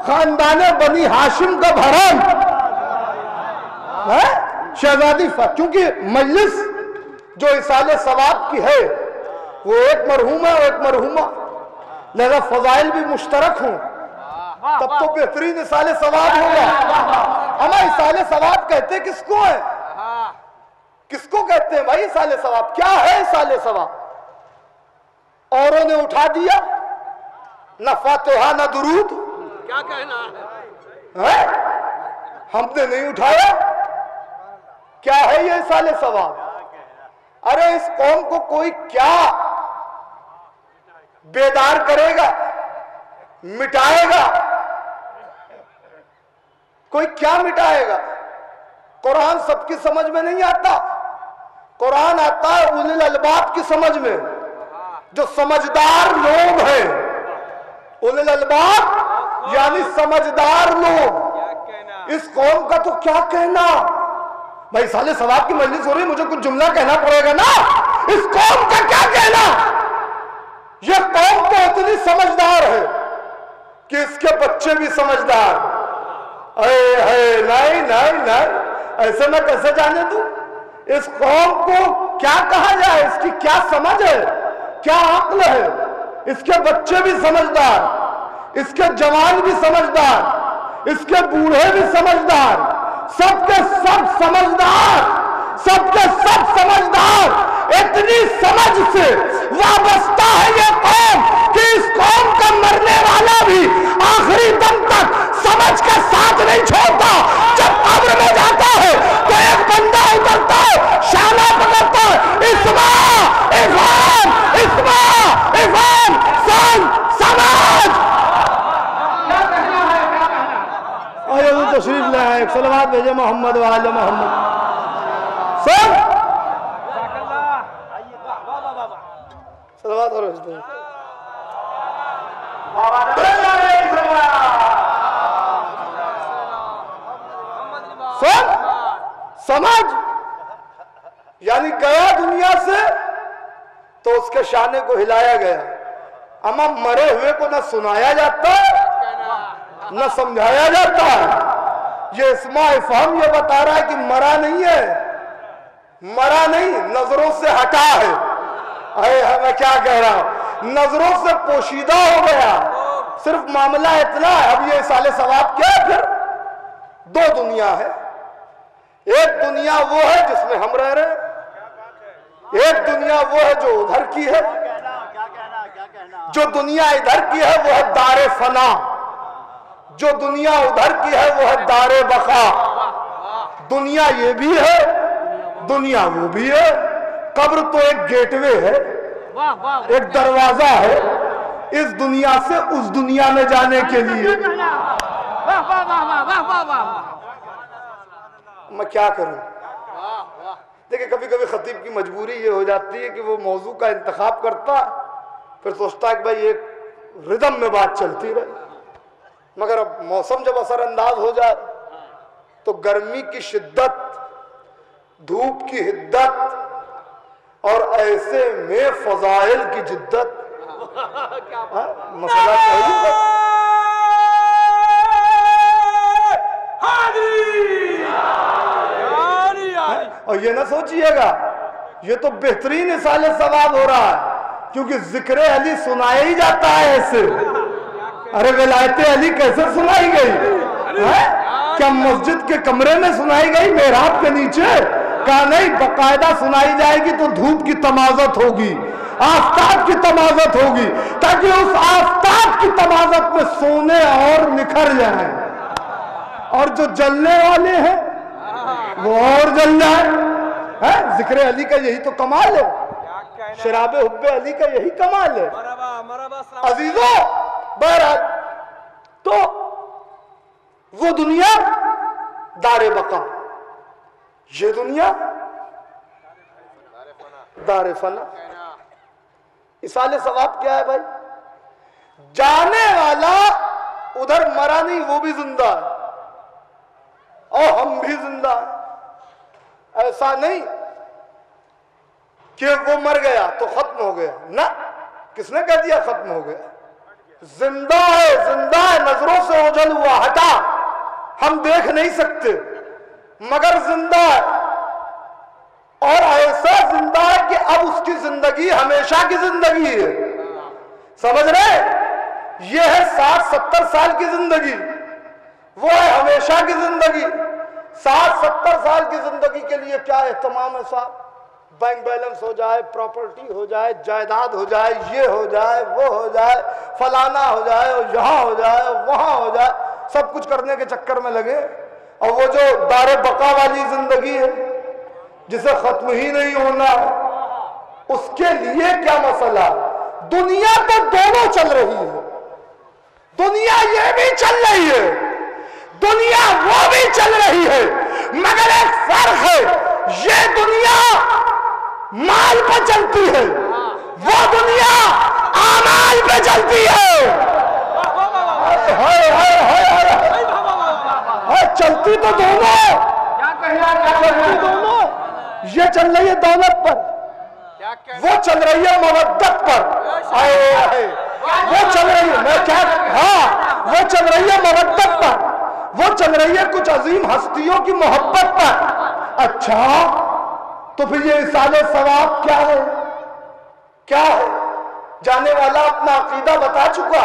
خاندان بنی ہاشم کا بھرم، شہزادی کیونکہ مجلس جو اصال ثواب کی ہے وہ ایک مرحوم ہے اور ایک مرحومہ، لہذا فضائل بھی مشترک ہوں تب تو بہترین اصال ثواب ہوگا۔ اما اصال ثواب کہتے کس کو ہے، کس کو کہتے ہیں بھائی اصال ثواب؟ کیا ہے اصال ثواب؟ اوروں نے اٹھا دیا، نہ فاتحہ نہ درود، کیا کہنا ہے؟ ہم نے نہیں اٹھایا۔ کیا ہے یہ اصال ثواب؟ ارے اس قوم کو کوئی کیا بیدار کرے گا، مٹائے گا؟ کوئی کیا مٹائے گا؟ قرآن سب کی سمجھ میں نہیں آتا، قرآن آتا ہے اولی الالباب کی سمجھ میں، جو سمجھدار لوگ ہیں۔ اولی الالباب یعنی سمجھدار لوگ۔ اس قوم کا تو کیا کہنا بھائی، اصال ثواب کی مجلس ہو رہی، مجھے کچھ جملہ کہنا پڑے گا نا۔ اس قوم کا کیا کہنا؟ یہ قوم تو اتنی سمجھدار ہے کہ اس کے بچے بھی سمجھدار۔ نہیں ایسے میں کیسے جانے دوں؟ اس قوم کو کیا کہا جائے، اس کی کیا سمجھ ہے، کیا عقل ہے، اس کے بچے بھی سمجھدار، اس کے جوان بھی سمجھدار, اس کے بوڑھے بھی سمجھدار, سب کے سب سمجھدار, سب کے سب سمجھدار. اتنی سمجھ سے وابستہ ہے یہ قوم کہ اس قوم کا مرنے والا بھی آخری دم تک سمجھ کا ساتھ نہیں چھوڑتا. جب قبر میں جاتا ہے تو ایک بندہ اترتا ہے, شانہ پکڑتا ہے, اسماء عفان, اسماء عفان, سن سمجھ. آئیے تشریف لے آئے, صلوات بھیجے محمد وآل محمد. سن صلوات اور رجدہ سن سمجھ. یعنی گیا دنیا سے تو اس کے شانے کو ہلایا گیا, اما مرے ہوئے کو نہ سنایا جاتا نہ سمجھایا جاتا. یہ اسماء افہام یہ بتا رہا ہے کہ مرا نہیں ہے, مرا نہیں, نظروں سے ہٹا ہے. میں کیا کہہ رہا ہوں, نظروں سے پوشیدہ ہو گیا. صرف معاملہ اتنا ہے. اب یہ سال ثواب کیا ہے؟ پھر دو دنیا ہے. ایک دنیا وہ ہے جس میں ہم رہ رہے ہیں, ایک دنیا وہ ہے جو ادھر کی ہے. جو دنیا ادھر کی ہے وہ ہے دار فنا, جو دنیا ادھر کی ہے وہ ہے دار بقا. دنیا یہ بھی ہے, دنیا وہ بھی ہے. قبر تو ایک گیٹ وے ہے, ایک دروازہ ہے اس دنیا سے اس دنیا میں جانے کے لیے. میں کیا کروں؟ دیکھیں کبھی کبھی خطیب کی مجبوری یہ ہو جاتی ہے کہ وہ موضوع کا انتخاب کرتا, پھر سوچتا ہے کہ بھائی ایک ردم میں بات چلتی رہے. مگر اب موسم جب اثر انداز ہو جائے تو گرمی کی شدت, دھوپ کی حدت اور ایسے میں فضائل کی جدت, مسئلہ صحیح ہے. اور یہ نہ سوچئے گا یہ تو بہترین اصال ثواب ہو رہا ہے کیونکہ ذکر علی سنایا ہی جاتا ہے ایسے. ارے ولایت علی کیسے سنائی گئی؟ کیا مسجد کے کمرے میں سنائی گئی, محراب کے نیچے؟ کہا نہیں, باقاعدہ سنائی جائے گی تو دھوپ کی تمازت ہوگی, آفتاب کی تمازت ہوگی, تاکہ اس آفتاب کی تمازت میں سونے اور نکھر جائیں, اور جو جلنے والے ہیں وہ اور جل جائیں. ذکر علی کا یہی تو کمال ہے, شراب حب علی کا یہی کمال ہے. عزیزوں بہرحال تو وہ دنیا دار بقا, یہ دنیا دار فنا. اصال ثواب کیا ہے بھائی؟ جانے والا ادھر مرا نہیں, وہ بھی زندہ ہے اور ہم بھی زندہ ہیں. ایسا نہیں کہ وہ مر گیا تو ختم ہو گیا, نہ, کس نے کہہ دیا ختم ہو گیا؟ زندہ ہے, زندہ ہے, نظروں سے اوجھل ہوا, ہٹا, ہم دیکھ نہیں سکتے مگر زندہ ہے. اور ایسا زندہ ہے کہ اب اس کی زندگی ہمیشہ کی زندگی ہے. سمجھ رہے؟ یہ ہے 60-70 سال کی زندگی, وہ ہے ہمیشہ کی زندگی. 60-70 سال کی زندگی کے لیے کیا اہتمام ہے صاحب؟ بینک بیلنس ہو جائے, پراپرٹی ہو جائے, جائیداد ہو جائے, یہ ہو جائے, وہ ہو جائے, فلانا ہو جائے, اور یہاں ہو جائے, وہاں ہو جائے, سب کچھ کرنے کے چکر میں لگے. اور وہ جو دار بقا والی زندگی ہے جسے ختم ہی نہیں ہونا, اس کے لیے کیا مسئلہ؟ دنیا تو دونوں چل رہی ہے, دنیا یہ بھی چل رہی ہے, دنیا وہ بھی چل رہی ہے, مگر ایک فرق ہے, یہ دنیا مال پہ چلتی ہے, وہ دنیا اعمال پہ چلتی ہے. چلتی تو دونوں, چلتی دونوں. یہ چل رہی ہے دولت پر, وہ چل رہی ہے مودت پر. وہ چل رہی ہے, میں کیا, ہاں وہ چل رہی ہے مودت پر, وہ چل رہی ہے کچھ عظیم ہستیوں کی محبت پر. اچھا تو پھر یہ اصال ثواب کیا ہے؟ کیا ہے؟ جانے والا اپنا عقیدہ بتا چکا,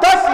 10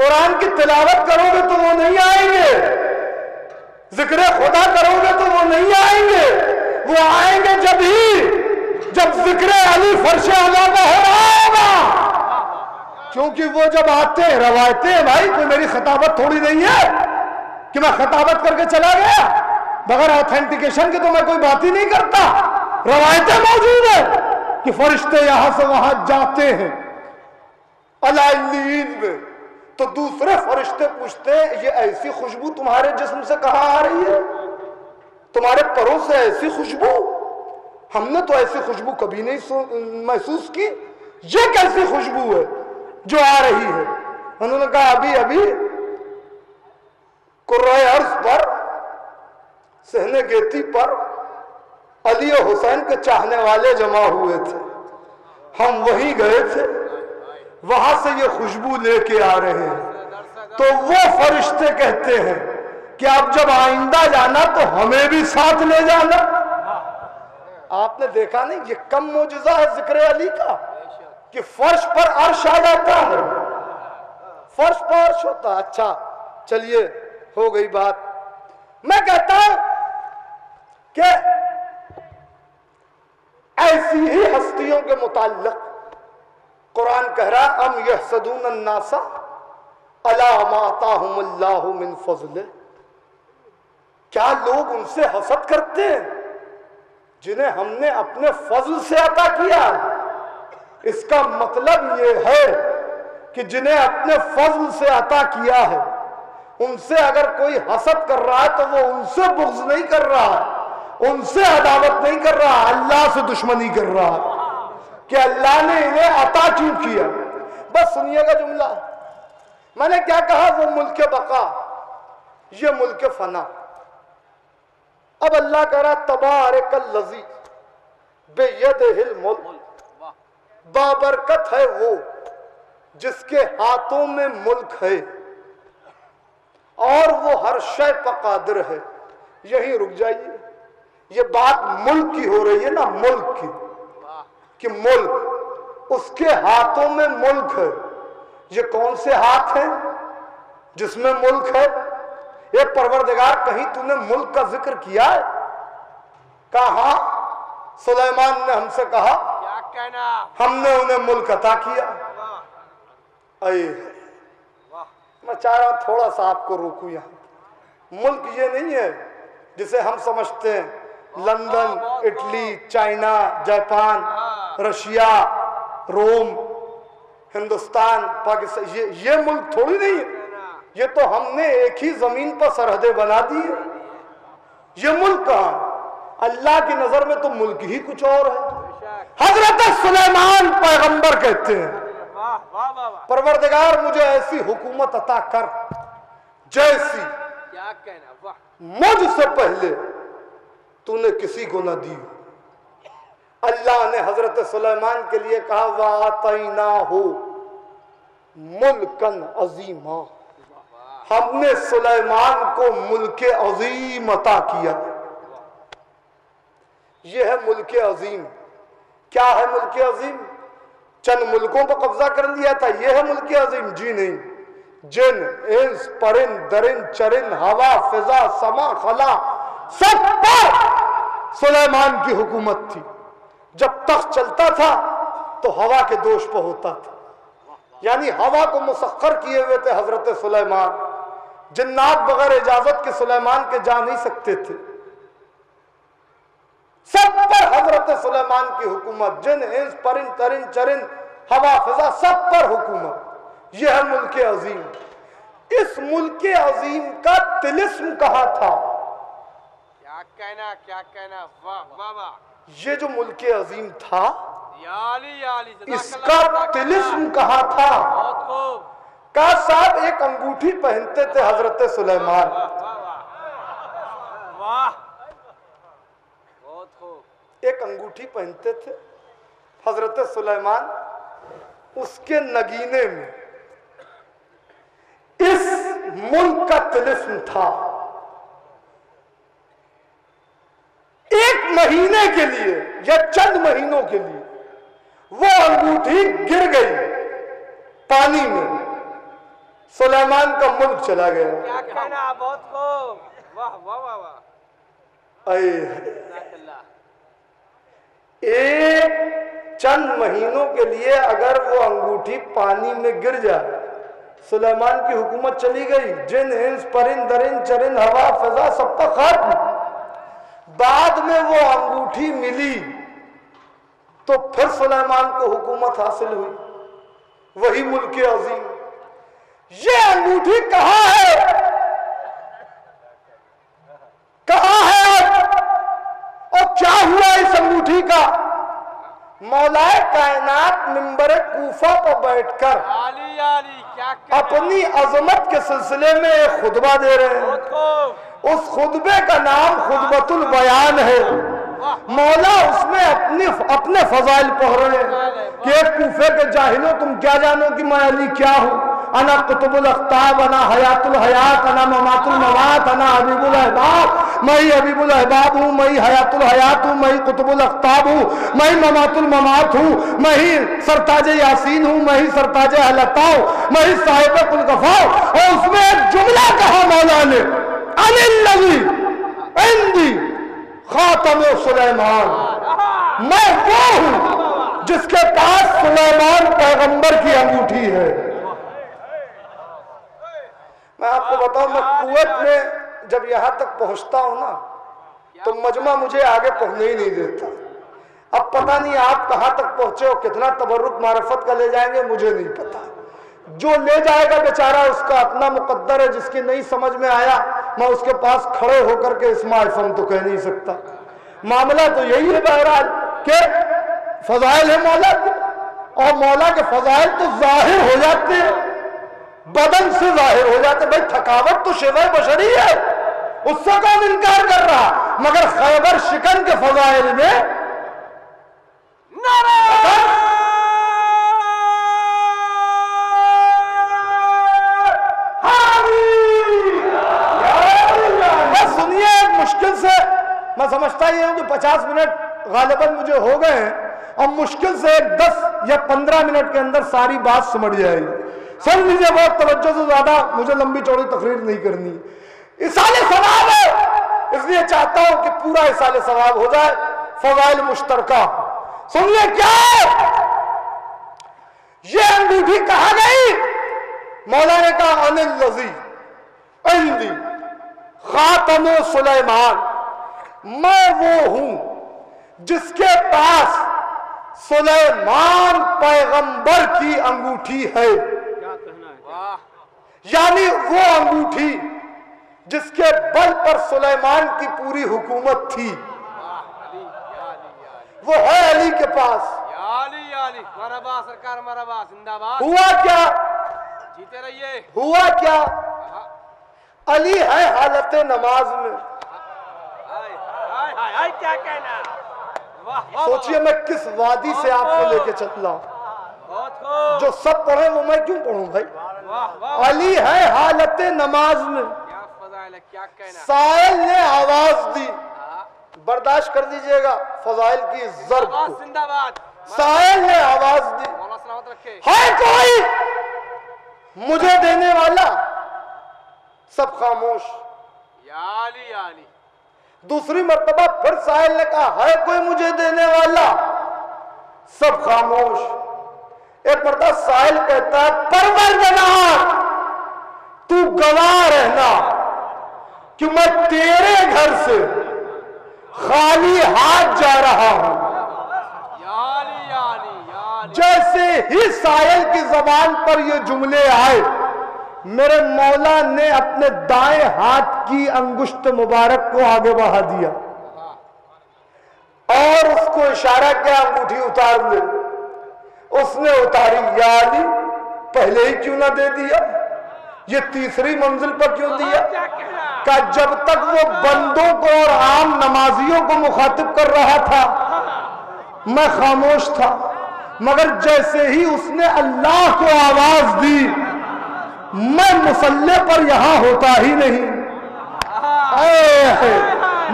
قرآن کی تلاوت کرو گے تو وہ نہیں آئیں گے، ذکر خدا کرو گے تو وہ نہیں آئیں گے، وہ آئیں گے جب ذکر علی فرش اعلیٰ کا ہو رہا ہوگا، کیونکہ وہ جب آتے ہیں روایتیں، بھائی کوئی میری خطابت تھوڑی نہیں ہے کہ میں خطابت کر کے چلا گیا، بغیر آتھینٹیکیشن کے تو میں کوئی بات ہی نہیں کرتا، روایتیں موجود ہیں کہ فرشتے یہاں سے وہاں جاتے ہیں العلین میں، تو دوسرے فرشتے پوچھتے ہیں یہ ایسی خوشبو تمہارے جسم سے کہاں آ رہی ہے، تمہارے پروں سے ایسی خوشبو، ہم نے تو ایسی خوشبو کبھی نہیں محسوس کی، یہ کیسی خوشبو ہے جو آ رہی ہے؟ انہوں نے کہا ابھی قرۂ ارض پر صحن گیتی پر علی و حسین کے چاہنے والے جمع ہوئے تھے، ہم وہیں گئے تھے، وہاں سے یہ خوشبو لے کے آ رہے ہیں، تو وہ فرشتے کہتے ہیں کہ اب جب آئندہ جانا تو ہمیں بھی ساتھ لے جانا۔ آپ نے دیکھا نہیں یہ کم معجزہ ہے ذکر علی کا کہ فرش پر عرش آ جاتا ہے، فرش پر عرش ہوتا ہے۔ اچھا چلیے ہو گئی بات، میں کہتا ہوں کہ ایسی ہی ہستیوں کے متعلق قرآن کہہ رہا ام یحسدون الناس علی ما آتاہم اللہ من فضلہ، کیا لوگ ان سے حسد کرتے ہیں جنہیں ہم نے اپنے فضل سے عطا کیا؟ اس کا مطلب یہ ہے کہ جنہیں اپنے فضل سے عطا کیا ہے ان سے اگر کوئی حسد کر رہا ہے تو وہ ان سے بغض نہیں کر رہا، ان سے عداوت نہیں کر رہا، اللہ سے دشمنی کر رہا کہ اللہ نے انہیں عطا کیوں کیا۔ بس سنیے گا جملہ، میں نے کیا کہا؟ وہ ملک بقا، یہ ملک فنا۔ اب اللہ کہہ رہا تبارک الذی بیدہ الملک، بابرکت ہے وہ جس کے ہاتھوں میں ملک ہے اور وہ ہر شے پر قادر ہے۔ یہیں رک جائیے، یہ بات ملک کی ہو رہی ہے نا، ملک کی، کہ ملک اس کے ہاتھوں میں ملک ہے۔ یہ کون سے ہاتھ ہیں جس میں ملک ہے؟ یہ پروردگار کہیں تو نے ملک کا ذکر کیا ہے؟ کہا سلیمان نے ہم سے کہا کیا کہنا؟ ہم نے انہیں ملک عطا کیا۔ اے میں چاہ رہا ہوں تھوڑا سا آپ کو روکوں یہاں، ملک یہ نہیں ہے جسے ہم سمجھتے ہیں London, Italy, China, Japan, Russia, Rome, Hindustan, Pakistan, یہ ملک تھوڑی نہیں ہے، یہ تو ہم نے ایک ہی زمین پر سرحدیں بنا دی ہے۔ یہ ملک کہاں؟ اللہ کی نظر میں تو ملک ہی کچھ اور ہے۔ حضرت سلیمان پیغمبر کہتے ہیں پروردگار مجھے ایسی حکومت عطا کر جیسی کیا کہنا؟ واہ، مجھ سے پہلے تو نے کسی کو نہ دی۔ اللہ نے حضرت سلیمان کے لیے کہا وَآتَيْنَاهُ مُلْكًا عَظِيمًا، ہم نے سلیمان کو ملک عظیم عطا کیا۔ یہ ہے ملک عظیم۔ کیا ہے ملک عظیم؟ چند ملکوں پر قبضہ کر لیا تھا یہ ہے ملک عظیم؟ جی نہیں، جن، انس، پرند، درند، چرند، ہوا، فضا، سما، خلا، سب پر سلیمان کی حکومت تھی۔ جب تخت چلتا تھا تو ہوا کے دوش پہ ہوتا تھا، یعنی ہوا کو مسخر کیے ہوئے تھے حضرت سلیمان۔ جنات بغیر اجازت کے سلیمان کے جا نہیں سکتے تھے۔ سب پر حضرت سلیمان کی حکومت، جن، انس، پرند، ترند، چرند، ہوا، فضا، سب پر حکومت۔ یہ ہے ملک عظیم۔ اس ملک عظیم کا طلسم کہاں تھا؟ کیا کہنا؟ کیا کہنا؟ واہ واہ واہ، یہ جو ملک عظیم تھا یا علی یا علی، جزاک اس اللہ، کا جزاک اللہ۔ طلسم کہاں تھا؟ بہت خوب، کہا صاحب ایک انگوٹھی پہنتے تھے حضرت سلیمان، واہ واہ واہ واہ، بہت خوب، ایک انگوٹھی پہنتے تھے حضرت سلیمان، اس کے نگینے میں اس ملک کا طلسم تھا۔ ایک مہینے کے لیے یا چند مہینوں کے لیے وہ انگوٹھی گر گئی پانی میں، سلیمان کا ملک چلا گیا. کیا کہنا, بہت خوب, واہ واہ واہ واہ. ایک چند مہینوں کے لیے اگر وہ انگوٹھی پانی میں گر جائے, سلیمان کی حکومت چلی گئی, جن انس پرند درند چرند ہوا فضا سب کا ختم. بعد میں وہ انگوٹھی ملی تو پھر سلیمان کو حکومت حاصل ہوئی, وہی ملک عظیم. یہ انگوٹھی کہاں ہے, کہاں ہے اور کیا ہوا اس انگوٹھی کا؟ مولا کائنات منبر کوفہ پر بیٹھ کر اپنی عظمت کے سلسلے میں ایک خطبہ دے رہے ہیں. اس خطبے کا نام خطبۃ البیان ہے. مولا اس میں اپنے فضائل پڑھ رہے ہیں کہ کوفے کے جاہلوں تم کیا جانو کہ میں علی کیا ہوں. انا قطب الاقطاب, انا حیات الحیات, انا ممات الممات, انا حبیب الاحباب. میں حبیب الاحباب ہوں, میں حیات الحیات ہوں, میں قطب الاقطاب ہوں, میں ممات الممات ہوں, میں سرتاج یاسین ہوں, میں سرتاج اہلتا ہوں, میں صاحب الغفا. اور اس میں ایک جملہ کہا مولا نے, انا الذی عندی خاتم سلیمان. میں وہ ہوں جس کے پاس سلیمان پیغمبر کی انگوٹھی ہے. میں آپ کو بتاؤں, میں قوت میں جب یہاں تک پہنچتا ہوں نا تو مجمع مجھے آگے پہنچنے ہی نہیں دیتا. اب پتہ نہیں آپ کہاں تک پہنچے ہو, کتنا تبرک معرفت کا لے جائیں گے مجھے نہیں پتا. جو لے جائے گا بیچارہ اس کا اپنا مقدر ہے. جس کی نہیں سمجھ میں آیا میں اس کے پاس کھڑے ہو کر کے اسماء فم تو کہہ نہیں سکتا. معاملہ تو یہی ہے بہرحال کہ فضائل ہے مولا کے, اور مولا کے فضائل تو ظاہر ہو جاتے ہیں, بدن سے ظاہر ہو جاتے. بھائی تھکاوٹ تو شیوہ بشری ہے, اس سے کون انکار کر رہا, مگر خیبر شکن کے فضائل میں سنیے, ایک مشکل سے میں سمجھتا یہ ہوں کہ 50 منٹ غالباً مجھے ہو گئے ہیں, اور مشکل سے 10 یا 15 منٹ کے اندر ساری بات سمجھ جائے گی. سن لیجیے بہت توجہ سے, زیادہ مجھے لمبی چوڑی تقریر نہیں کرنی. اصال ثواب ہے, اس لیے چاہتا ہوں کہ پورا اصال ثواب ہو جائے. فضائل مشترکہ سنیے کیا ہے. یہ انگوٹھی کہاں گئی؟ مولا نے کہا انا الذی عندی خاتم سلیمان. میں وہ ہوں جس کے پاس سلیمان پیغمبر کی انگوٹھی ہے. یعنی وہ انگوٹھی جس کے بل پر سلیمان کی پوری حکومت تھی وہ ہے علی کے پاس. ہوا کیا؟ جیتے رہیے. ہوا کیا؟ علی ہے حالت نماز میں. کیا کہنا, سوچئے میں کس وادی سے آپ کو لے کے چلا ہوں. جو سب پڑھے وہ میں کیوں پڑھوں بھائی. علی ہے حالت نماز میں. سائل نے آواز دی, برداشت کر دیجئے گا فضائل کی ضرب کو. سائل نے آواز دی, ہے کوئی مجھے دینے والا؟ سب خاموش. دوسری مرتبہ پھر سائل نے کہا, ہے کوئی مجھے دینے والا؟ سب خاموش. ایک مرتبہ سائل کہتا ہے, پروردگار تو گواہ رہنا کہ میں تیرے گھر سے خالی ہاتھ جا رہا ہوں. جیسے ہی سائل کی زبان پر یہ جملے آئے, میرے مولا نے اپنے دائیں ہاتھ کی انگشت مبارک کو آگے بڑھا دیا اور اس کو اشارہ کیا, انگوٹھی اتار لے. اس نے اتاری. یا علی پہلے ہی کیوں نہ دے دیا, یہ تیسری منزل پر کیوں دیا؟ کہ جب تک وہ بندوں کو اور عام نمازیوں کو مخاطب کر رہا تھا میں خاموش تھا, مگر جیسے ہی اس نے اللہ کو آواز دی میں مصلی پر یہاں ہوتا ہی نہیں.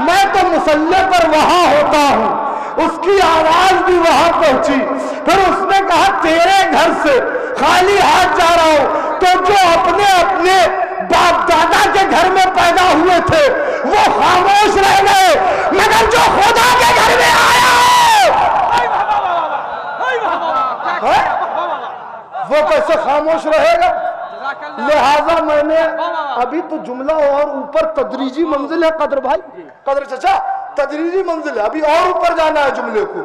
میں تو مصلی پر وہاں ہوتا ہوں. اس کی آواز بھی وہاں پہنچی. پھر اس نے کہا تیرے گھر سے خالی ہاتھ جا رہا ہوں. تو تو جو اپنے اپنے باپ دادا کے گھر میں پیدا ہوئے تھے وہ خاموش رہ گئے، مگر جو خدا کے گھر میں آیا وہ کیسے خاموش رہے گا؟ لہذا میں نے ابھی تو جملہ اور اوپر تدریجی منزل ہے قدر بھائی، قدر چچا تدریجی منزل ہے، ابھی اور اوپر جانا ہے جملے کو،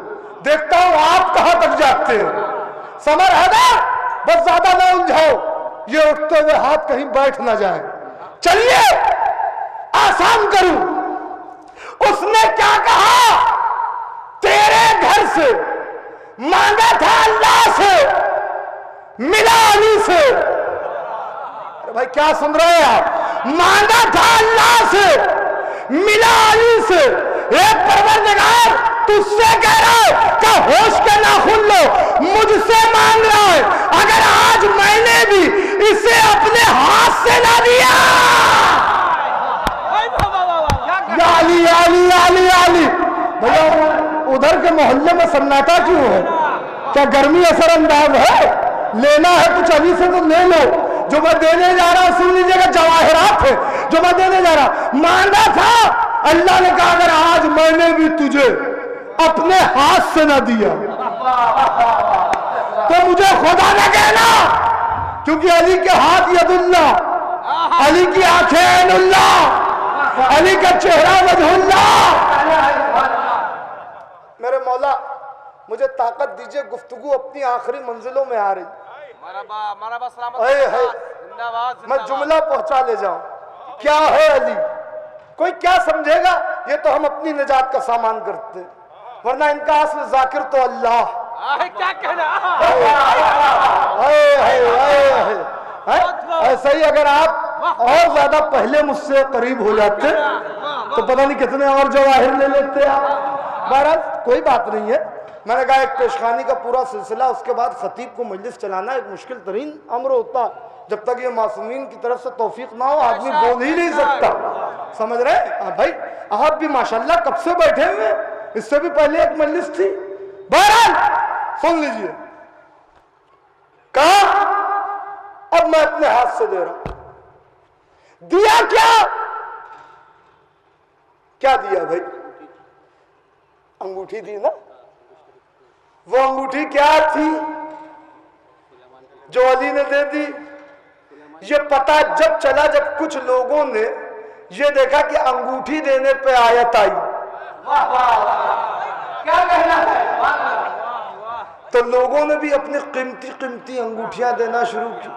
دیکھتا ہوں آپ کہاں تک جاتے ہیں۔ سمر حیدر بس زیادہ نہ الجھاؤ، یہ اٹھتے ہوئے ہاتھ کہیں بیٹھ نہ جائیں، چلیے آسان کروں۔ اس نے کیا کہا؟ تیرے گھر سے مانگا تھا اللہ سے، ملا علی سے۔ بھائی کیا سن رہے ہیں آپ؟ مانگا تھا اللہ سے، ملا علی سے۔ اے پروردگار تجھ سے کہہ رہا ہے کہ ہوش کے ناخن لو، مجھ سے مانگ رہا ہے، اگر آج میں نے بھی اسے اپنے ہاتھ سے نہ دیا، یا علی یا علی یا علی یا علی۔ بھیا ادھر کے محلے میں سناٹا کیوں ہے؟ کیا گرمی اثر انداز ہے؟ لینا ہے کچھ علی سے تو لے لو، جو میں دینے جا رہا ہوں سن لیجیے گا، جواہرات ہے جو میں دینے جا رہا۔ مانگا تھا، اللہ نے کہا اگر آج میں نے بھی تجھے اپنے ہاتھ سے نہ دیا تو مجھے خدا نہ کہنا، کیونکہ علی کے ہاتھ ید اللہ، علی کی آنکھیں عین اللہ، علی کا چہرہ وجہ اللہ۔ میرے مولا مجھے طاقت دیجئے، گفتگو اپنی آخری منزلوں میں آ رہی، میں جملہ پہنچا لے جاؤں۔ کیا ہے علی؟ کوئی کیا سمجھے گا؟ یہ تو ہم اپنی نجات کا سامان کرتے ہیں، ورنہ ان کا اصل ذاکر تو اللہ۔ کیا کہنا؟ ایسا ہی اگر آپ اور زیادہ پہلے مجھ سے قریب ہو جاتے تو پتہ نہیں کتنے اور جواہر لے لیتے آپ۔ بہرحال کوئی بات نہیں ہے، میں نے کہا ایک پیشخانی کا پورا سلسلہ، اس کے بعد خطیب کو مجلس چلانا ایک مشکل ترین امر ہوتا، جب تک یہ معصومین کی طرف سے توفیق نہ ہو آدمی بول ہی نہیں سکتا، سمجھ رہے؟ بھائی آپ بھی ماشاءاللہ کب سے بیٹھے ہوئے، اس سے بھی پہلے ایک مجلس تھی۔ بہرحال سن لیجئے، کہا اب میں اپنے ہاتھ سے دے رہا ہوں۔ دیا کیا دیا بھائی؟ انگوٹھی دی نا۔ وہ انگوٹھی کیا تھی جو علی نے دے دی؟ یہ پتہ جب چلا جب کچھ لوگوں نے یہ دیکھا کہ انگوٹھی دینے پہ آیت آئی، کیا کہنا ہے، تو لوگوں نے بھی اپنی قیمتی انگوٹھیاں دینا شروع کی،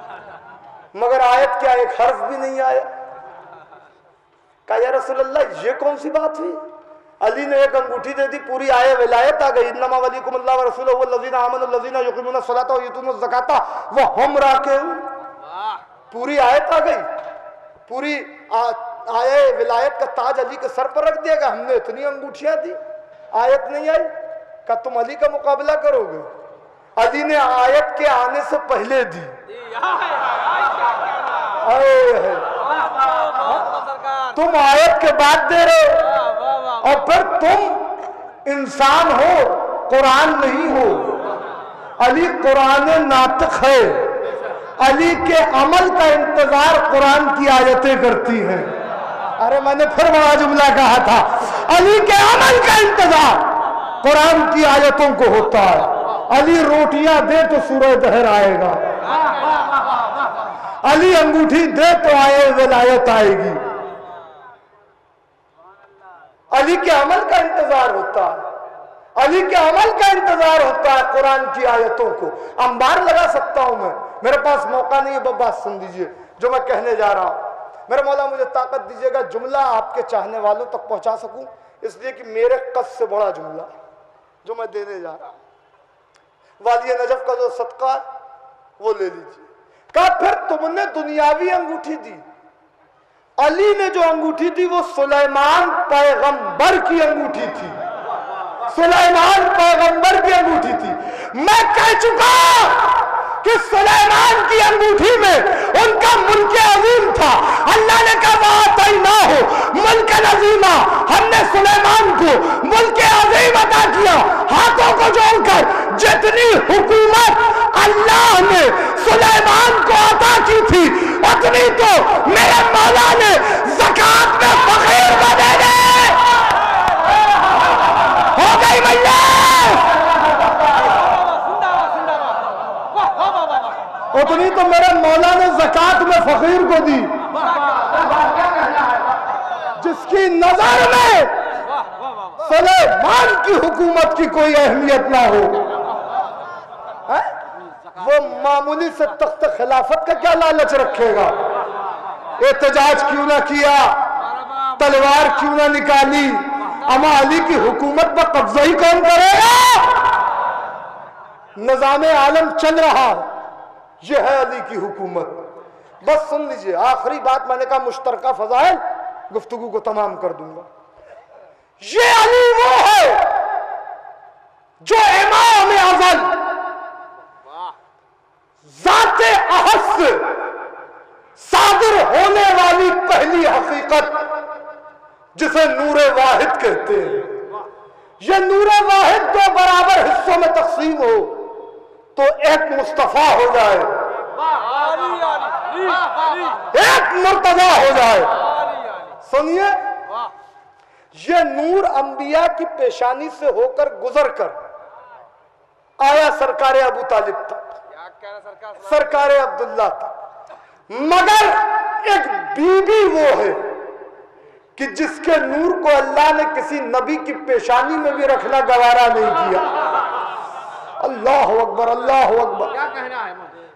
مگر آیت کیا ایک حرف بھی نہیں آیا۔ کہا یا رسول اللہ یہ کون سی بات ہوئی؟ علی نے ایک انگوٹھی دے دی، پوری آئے ولایت آ گئی، انما ولیکم اللہ ورسولہ والذین آمنوا الذین یقیمون الصلاۃ ویؤتون الزکاۃ وہم راکعون۔ پوری آیت آ گئی، پوری آئے ولایت کا تاج علی کے سر پر رکھ دیا گا، ہم نے اتنی انگوٹھیاں دی، آیت نہیں آئی۔ کہ تم علی کا مقابلہ کرو گے؟ علی نے آیت کے آنے سے پہلے دی، تم آیت کے بعد دے رہے ہو، اور پھر تم انسان ہو، قرآن نہیں ہو۔ علی قرآن ناطق ہے، علی کے عمل کا انتظار قرآن کی آیتیں کرتی ہیں۔ ارے میں نے پھر بڑا جملہ کہا تھا، علی کے عمل کا انتظار قرآن کی آیتوں کو ہوتا ہے۔ علی روٹیاں دے تو سورہ دہر آئے گا، علی انگوٹھی دے تو آئے ولایت آئے گی۔ علی کے عمل کا انتظار ہوتا ہے، علی کے عمل کا انتظار ہوتا ہے قرآن کی آیتوں کو۔ انبار لگا سکتا ہوں میں، میرے پاس موقع نہیں ہے، بات سن لیجئے جو میں کہنے جا رہا ہوں۔ میرے مولا مجھے طاقت دیجئے گا جملہ آپ کے چاہنے والوں تک پہنچا سکوں، اس لیے کہ میرے قد سے بڑا جملہ جو میں دینے جا رہا ہوں۔ والی نجف کا جو صدقہ ہے وہ لے لیجئے۔ کہا پھر تم نے دنیاوی انگوٹھی دی، علی نے جو انگوٹھی دی وہ سلیمان پیغمبر کی انگوٹھی تھی، سلیمان پیغمبر کی انگوٹھی تھی۔ میں کہہ چکا کہ سلیمان کی انگوٹھی میں ان کا ملک عظیم تھا، اللہ نے کہا وَآتَيْنَاهُ مُلْكًا عَظِيمًا، ہم نے سلیمان کو ملک عظیم عطا کیا۔ ہاتھوں کو جوڑ کر جتنی حکومت اللہ نے سلیمان کو عطا کی تھی کو میرے مولا نے زکات میں فقیر کو دے دے، ہو گئی مجلس۔ اتنی تو میرے مولا نے زکات میں فقیر کو دی جس کی نظر میں سلیمان کی حکومت کی کوئی اہمیت نہ ہو، وہ معمولی سے تخت خلافت کا کیا لالچ رکھے گا؟ احتجاج کیوں نہ کیا، تلوار کیوں نہ نکالی؟ اما علی کی حکومت پر قبضہ ہی کون کرے گا؟ نظام عالم چل رہا، یہ ہے علی کی حکومت۔ بس سن لیجئے، آخری بات میں نے کہا مشترکہ فضائل، گفتگو کو تمام کر دوں گا۔ یہ علی وہ ہے جو امام ازل ذات احس صادر ہونے والی پہلی حقیقت جسے نور واحد کہتے ہیں، یہ نور واحد دو برابر حصوں میں تقسیم ہو تو ایک مصطفیٰ ہو جائے، ایک مرتضی ہو جائے۔ سنیے، یہ نور انبیاء کی پیشانی سے ہو کر گزر کر آیا سرکار ابو طالب تک، سرکار عبداللہ تک، مگر ایک بی بی وہ ہے کہ جس کے نور کو اللہ نے کسی نبی کی پیشانی میں بھی رکھنا گوارا نہیں کیا۔ اللہ اکبر، اللہ اکبر۔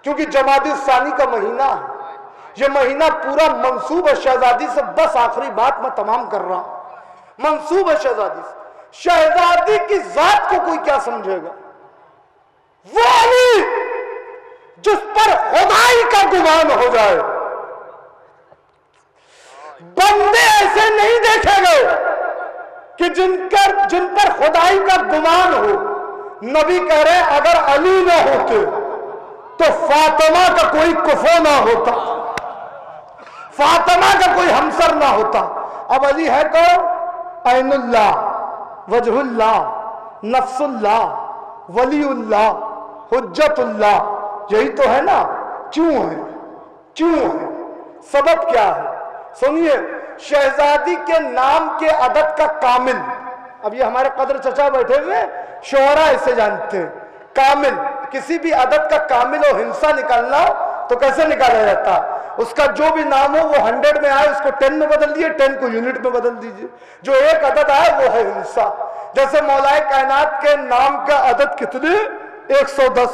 کیونکہ جمادی الثانی کا مہینہ ہے، یہ مہینہ پورا منسوب ہے شہزادی سے۔ بس آخری بات میں تمام کر رہا ہوں، منسوب ہے شہزادی سے۔ شہزادی کی ذات کو کوئی کیا سمجھے گا؟ وہ علی جس پر خدائی کا گمان ہو جائے، بندے ایسے نہیں دیکھے گئے کہ جن پر خدائی کا گمان ہو۔ نبی کہہ رہے اگر علی نہ ہوتے تو فاطمہ کا کوئی کفو نہ ہوتا، فاطمہ کا کوئی ہمسر نہ ہوتا۔ اب علی ہے کون؟ عین اللہ، وجہ اللہ، نفس اللہ، ولی اللہ، حجت اللہ، یہی تو ہے نا۔ کیوں ہے؟ کیوں ہے؟ سبب کیا ہے؟ سنیے، شہزادی کے نام کے عدد کا کامل، اب یہ ہمارے قدر چچا بیٹھے ہوئے شعراء اسے جانتے ہیں، کامل کسی بھی عدد کا کامل و ہنسا نکالنا ہو تو کیسے نکالا جاتا؟ اس کا جو بھی نام ہو وہ 100 میں آئے اس کو 10 میں بدل دیئے، 10 کو یونٹ میں بدل دیجئے، جو ایک عدد آئے وہ ہے ہنسا۔ جیسے مولا کائنات کے نام کا عدد کتنے؟ 110،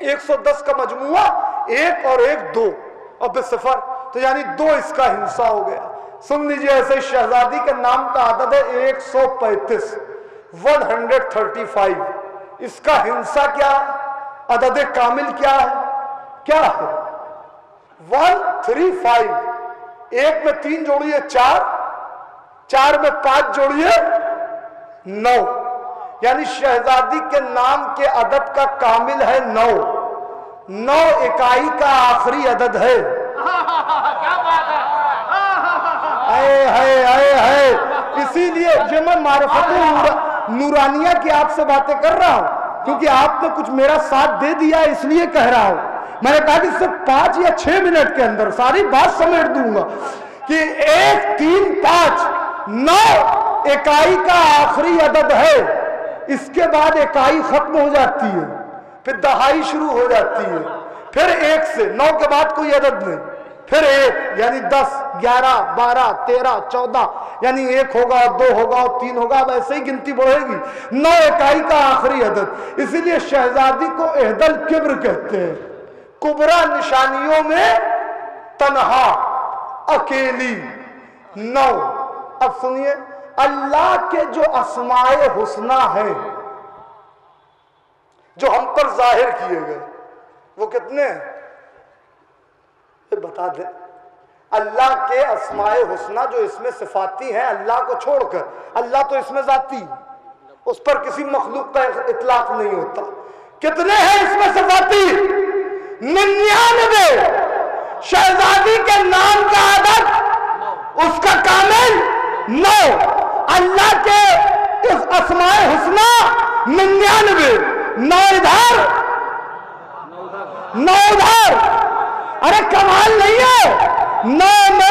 110 کا مجموعہ 1 اور 1 2 اور بصفر، تو یعنی 2 اس کا ہنسا ہو گیا۔ سن لیجئے، ایسے شہزادی کے نام کا عدد ہے 135، 135، اس کا ہنسا کیا؟ عدد کامل کیا ہے؟ کیا ہے؟ 135۔ 1 میں 3 جوڑیے 4، 4 میں 5 جوڑیے 9، یعنی شہزادی کے نام کے عدد کا کامل ہے 9۔ 9 اکائی کا آخری عدد ہے۔ اسی لیے یہ میں معرفت نورانیہ کی آپ سے باتیں کر رہا ہوں، کیونکہ آپ نے کچھ میرا ساتھ دے دیا اس لیے کہہ رہا ہوں۔ میں نے کہا کہ صرف 5 یا 6 منٹ کے اندر ساری بات سمیٹ دوں گا کہ 1 3 5 9 اکائی کا آخری عدد ہے، اس کے بعد اکائی ختم ہو جاتی ہے، پھر دہائی شروع ہو جاتی ہے، پھر 1 سے 9 کے بعد کوئی عدد نہیں، پھر 1 یعنی 10 11 12 13 14 یعنی 1 ہوگا 2 ہوگا 3 ہوگا، اب ایسے ہی گنتی بڑھے گی۔ 9 اکائی کا آخری عدد، اسی لیے شہزادی کو احد الکبر کہتے ہیں، کبرا نشانیوں میں تنہا، اکیلی۔ 9۔ اب سنیے، اللہ کے جو اسماء حسنہ ہیں جو ہم پر ظاہر کیے گئے وہ کتنے ہیں؟ یہ بتا دیں۔ اللہ کے اسماء حسنہ جو اس میں صفاتی ہیں اللہ کو چھوڑ کر، اللہ تو اس میں ذاتی، اس پر کسی مخلوق کا اطلاق نہیں ہوتا، کتنے ہیں اس میں صفاتی؟ 99۔ شہزادی کے نام کا عدد اس کا کامل 9، اللہ کے اس اسماء حسنہ 99، 9 ادھر 9 ادھر، ارے کمال نہیں ہے۔ 9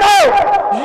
9,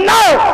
9।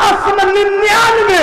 99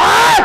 8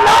9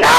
9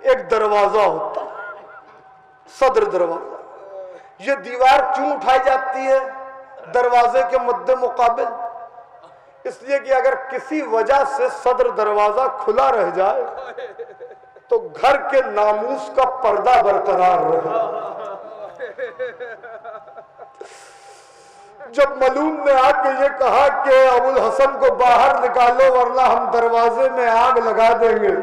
ایک دروازہ ہوتا، صدر دروازہ. یہ دیوار کیوں اٹھائی جاتی ہے دروازے کے مد مقابل؟ اس لیے کہ اگر کسی وجہ سے صدر دروازہ کھلا رہ جائے تو گھر کے ناموس کا پردہ برقرار رہے. جب ملون نے آ کے یہ کہا کہ ابو الحسن کو باہر نکالو ورنہ ہم دروازے میں آگ لگا دیں گے،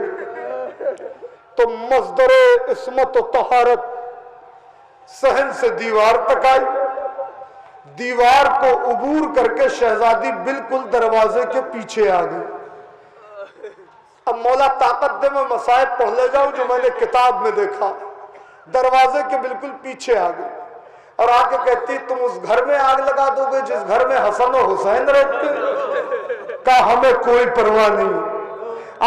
تو مصدر عصمت و طہارت صحن سے دیوار تک آئی. دیوار کو عبور کر کے شہزادی بالکل دروازے کے پیچھے آ گئی. اب مولا طاقت دے میں مصائب پڑھ لے جاؤں جو میں نے کتاب میں دیکھا. دروازے کے بالکل پیچھے آ گئی اور آ کے کہتی تم اس گھر میں آگ لگا دو گے جس گھر میں حسن و حسین رہتے. کہا ہمیں کوئی پرواہ نہیں،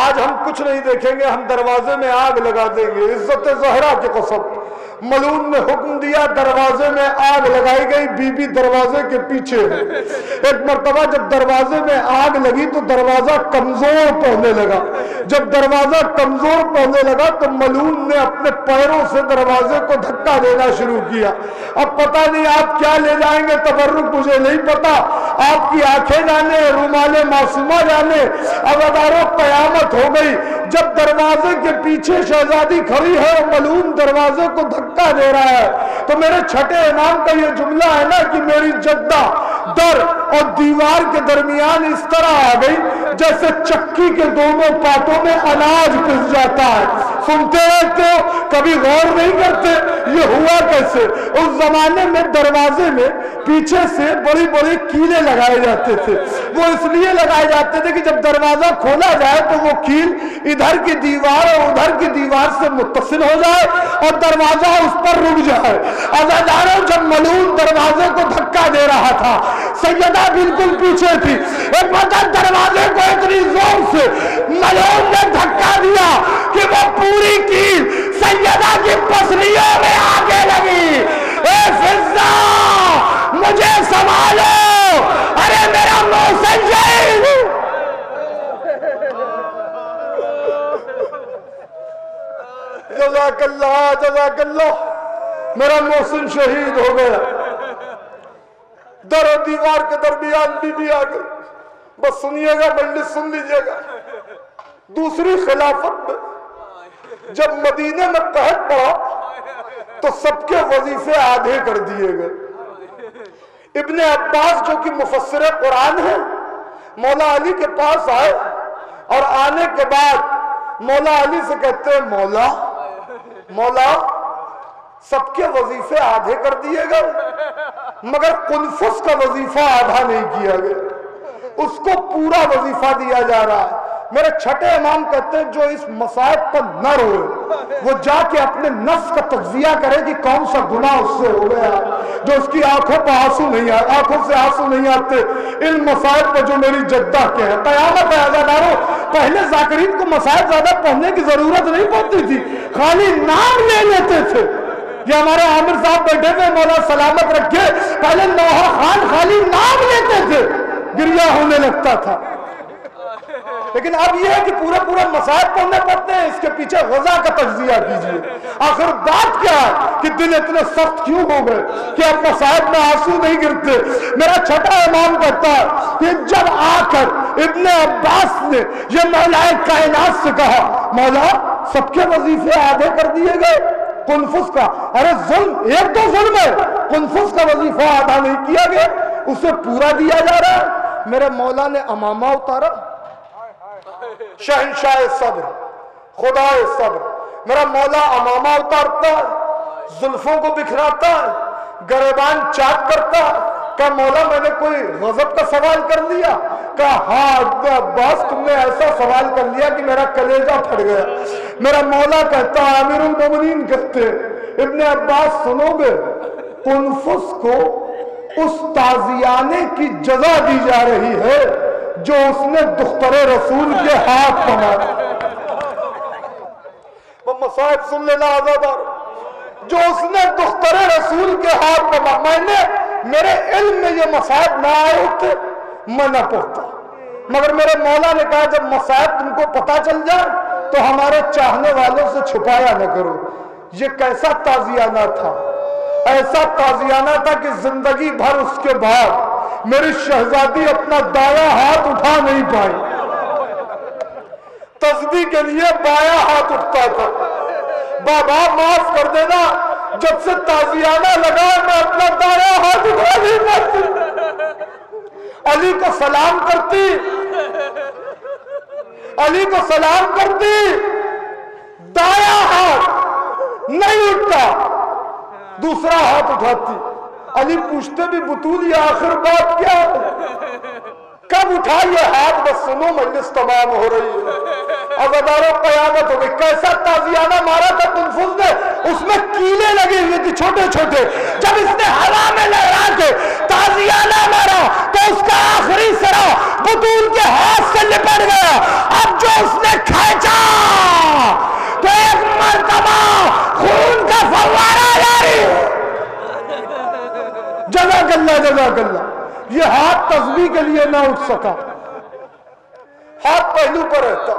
آج ہم کچھ نہیں دیکھیں گے، ہم دروازے میں آگ لگا دیں گے. عزت زہرا کی قسم. ملون نے حکم دیا، دروازے میں آگ لگائی گئی. بی بی دروازے کے پیچھے ہے. ایک مرتبہ جب دروازے میں آگ لگی تو دروازہ کمزور پڑنے لگا. جب دروازہ کمزور پڑنے لگا تو ملون نے اپنے پیروں سے دروازے کو دھکا دینا شروع کیا. اب پتہ نہیں آپ کیا لے جائیں گے، تبرک مجھے نہیں پتا، آپ کی آنکھیں جانے، رومال معصومہ جانے. اب اداروں قیامت ہو گئی. جب دروازے کے پیچھے شہزادی کھڑی ہے اور ملون دروازے کو دھکا دے رہا ہے تو میرے چھٹے امام کا یہ جملہ ہے نا کہ میری جدہ در اور دیوار کے درمیان اس طرح آ گئی جیسے چکی کے دونوں پاتوں میں اناج پس جاتا ہے. سنتے رہتے ہو، کبھی غور نہیں کرتے یہ ہوا کیسے. اس زمانے میں دروازے میں پیچھے سے بڑی بڑی کیلیں لگائے جاتے تھے. وہ اس لیے لگائے جاتے تھے کہ جب دروازہ کھولا جائے تو وہ کیل ادھر کی دیوار اور ادھر کی دیوار سے متصل ہو جائے اور دروازہ اس پر رک جائے. عزاداروں، جب ملون دروازے کو دھکا دے رہا تھا، سیدہ بالکل پیچھے تھی. ایک مرتبہ دروازے کو اتنی زور سے ملون نے دھکا دیا کہ وہ پوری کیل سیدہ کی پسلیوں میں آگے لگی. اے فضہ مجھے سنبھالو، ارے میرا محسن شہید. جزاک اللہ جزاک اللہ. میرا محسن شہید ہو گیا. در و دیوار کے درمیان بی بی آ گئی. بس سنیے گا، مجلس سن لیجئے گا. دوسری خلافت میں جب مدینے میں قحط پڑا تو سب کے وظیفے آدھے کر دیے گئے. ابن عباس جو کہ مفسر قرآن ہے، مولا علی کے پاس آئے اور آنے کے بعد مولا علی سے کہتے ہیں مولا سب کے وظیفے آدھے کر دیے گئے مگر قنفس کا وظیفہ آدھا نہیں کیا گیا، اس کو پورا وظیفہ دیا جا رہا ہے. میرے چھٹے امام کہتے ہیں جو اس مصائب پر نہ روئے وہ جا کے اپنے نفس کا تجزیہ کرے کہ کون سا گناہ اس سے ہو گیا جو اس کی آنکھوں پر آنسو نہیں آتے، آنکھوں سے آنسو نہیں آتے ان مصائب پر جو میری جدہ کے ہیں. قیامت ہے عزاداروں. پہلے ذاکرین کو مصائب زیادہ پڑھنے کی ضرورت نہیں پڑتی تھی، خالی نام لے لیتے تھے. یہ ہمارے عامر صاحب بیٹھے تھے، مولا سلامت رکھے، پہلے نوحہ خان خالی نام لیتے تھے گریہ ہونے لگتا تھا. لیکن اب یہ ہے کہ پورا مصائب پڑھنے پڑتے ہیں. اس کے پیچھے غزہ کا تجزیہ کیجئے. آخر بات کیا ہے کہ دل اتنے سخت کیوں ہو گئے کہ اب مصائب میں آنسو نہیں گرتے. میرا چھٹا امام کہتا ہے کہ جب آ کر ابن عباس نے یہ مولا کائنات سے کہا مولا سب کے وظیفے آدھے کر دیے گئے، قنفس کا، ارے ظلم ایک تو ظلم ہے، قنفس کا وظیفہ آدھا نہیں کیا گیا، اسے پورا دیا جا رہا ہے. میرے مولا نے امامہ اتارا، شہنشاہ صبر، خدا صبر. میرا مولا امامہ اتارتا ہے، زلفوں کو بکھراتا ہے، گریبان چاک کرتا ہے. کہا مولا میں نے کوئی غضب کا سوال کر لیا؟ کہا ہاں عباس تم نے ایسا سوال کر لیا کہ میرا کلیجہ پھٹ گیا. میرا مولا کہتا ہے، امیر المومنین کہتے ہیں ابن عباس سنو گے، قنفس کو اس تازیانے کی جزا دی جا رہی ہے جو اس نے دختر رسول کے ہاتھ پہنا. وہ مصائب سن لینا عزادار، جو اس نے دختر رسول کے ہاتھ پہنا. میں نے میرے علم میں یہ مصائب نہ آئے ہوتے میں نہ پڑھتا، مگر میرے مولا نے کہا جب مصائب تم کو پتا چل جائے تو ہمارے چاہنے والوں سے چھپایا نہ کرو۔ یہ کیسا تازیانہ تھا، ایسا تازیانہ تھا کہ زندگی بھر اس کے بعد میری شہزادی اپنا دایاں ہاتھ اٹھا نہیں پائی۔ تسبیح کے لیے بایاں ہاتھ اٹھتا تھا۔ بابا معاف کر دینا، جب سے تازیانہ لگا میں اپنا دایاں ہاتھ اٹھا نہیں پاتی۔ علی کو سلام کرتی، علی کو سلام کرتی، دایاں ہاتھ نہیں اٹھتا، دوسرا ہاتھ اٹھاتی۔ علی پوچھتے بھی بطول یہ آخر بات کیا ہے؟ کب اٹھا یہ ہاتھ؟ بس سنو مجلس تمام ہو رہی ہے، عزاداروں قیامت ہو گئی۔ کیسا تازیانہ مارا تھا تنفذ نے، اس میں کیلے لگے ہوئے تھے چھوٹے چھوٹے۔ جب اس نے ہوا میں لہرا کے تازیانہ مارا تو اس کا آخری سرا بطول کے ہاتھ سے لپٹ گیا۔ اب جو اس نے کھینچا تو ایک مرتبہ خون کا فوارہ جاری۔ جزاک اللہ جزاک اللہ۔ یہ ہاتھ تسبیح کے لیے نہ اٹھ سکا، ہاتھ پہلو پر رہتا،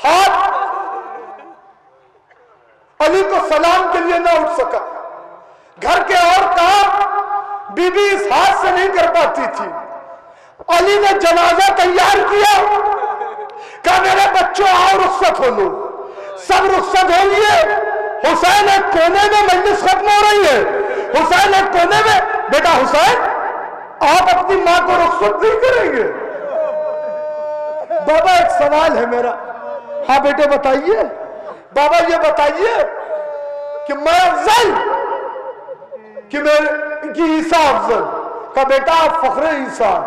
ہاتھ علی کو سلام کے لیے نہ اٹھ سکا۔ گھر کے اور کام بی بی اس ہاتھ سے نہیں کر پاتی تھی۔ علی نے جنازہ تیار کیا، کہا میرے بچوں آؤ رخصت ہو لو۔ سب رخصت ہو لیے۔ حسین ایک کونے میں، مجلس ختم ہو رہی ہے، حسین ایک کونے میں، بیٹا حسین آپ اپنی ماں کو رخصت نہیں کریں گے؟ بابا ایک سوال ہے میرا۔ ہاں بیٹے بتائیے۔ بابا یہ بتائیے کہ میں افضل کہ عیسیٰ افضل؟ کہا بیٹا آپ فخر عیسیٰ۔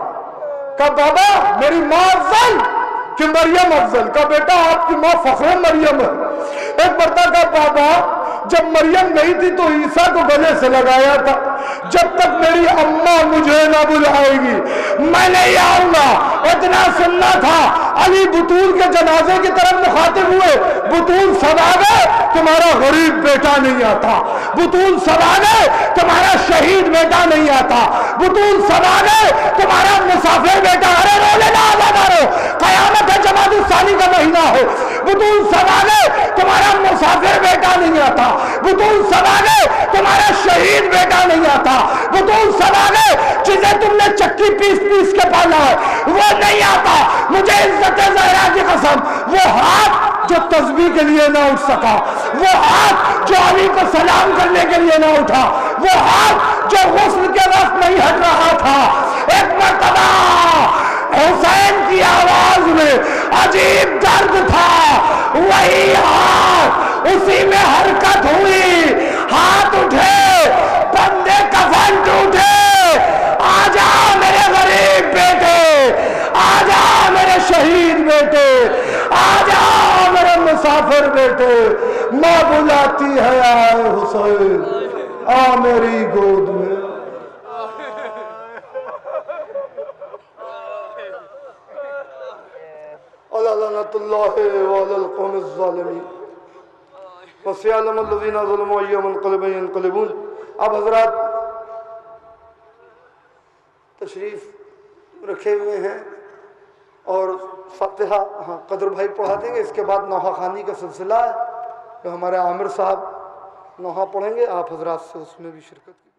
کہا بابا میری ماں افضل کہ مریم افضل؟ کہا بیٹا آپ کی ماں فخر مریم ہے۔ ایک مرتبہ کہا بابا جب مریم نہیں تھی تو عیسیٰ کو گلے سے لگایا تھا، جب تک میری اماں مجھے نہ بلائے گی میں نہیں آؤں گا۔ اتنا سننا تھا۔ علی بطول کے جنازے کی طرف مخاطب ہوئے، بطول سبانے تمہارا غریب بیٹا نہیں آتا، بطول سبانے تمہارا شہید بیٹا نہیں آتا، بطول سبانے تمہارا مسافر بیٹا۔ ارے رو لینا آزادارو، قیامت ہے جمادی الثانی کا مہینہ ہے۔ بطول سبانے تمہارا مسافر بیٹا نہیں آتا، بطول سبانے تمہارا شہید بیٹا نہیں آتا، بطول سبانے جسے تم نے چکی پیس پیس کے پالا ہے وہ نہیں آتا۔ مجھے عزت زہرا کی قسم، وہ ہاتھ جو تسبیح کے لیے نہ اٹھ سکا، وہ ہاتھ جو علی کو سلام کرنے کے لیے نہ اٹھا، وہ ہاتھ جو غسل کے وقت نہیں ہٹ رہا تھا، ایک مرتبہ حسین کی آواز میں عجیب درد تھا، وہی ہاتھ اسی میں حرکت ہوئی، ہاتھ اٹھے، بندے کفن ٹوٹے۔ آجا میرے غریب بیٹے، آجا میرے شہید بیٹے، آجا میرے مسافر بیٹے، ماں بلاتی ہے آئے حسین آ میری گود میں۔ لعنت اللہ وعلی القوم الظالمین وسيعلم الذين ظلموا أي منقلب ينقلبون۔ اب حضرات تشریف رکھے ہوئے ہیں اور فاتحہ قدر بھائی پڑھا دیں گے، اس کے بعد نوحہ خوانی کا سلسلہ ہے جو ہمارے عامر صاحب نوحہ پڑھیں گے، آپ حضرات سے اس میں بھی شرکت کی۔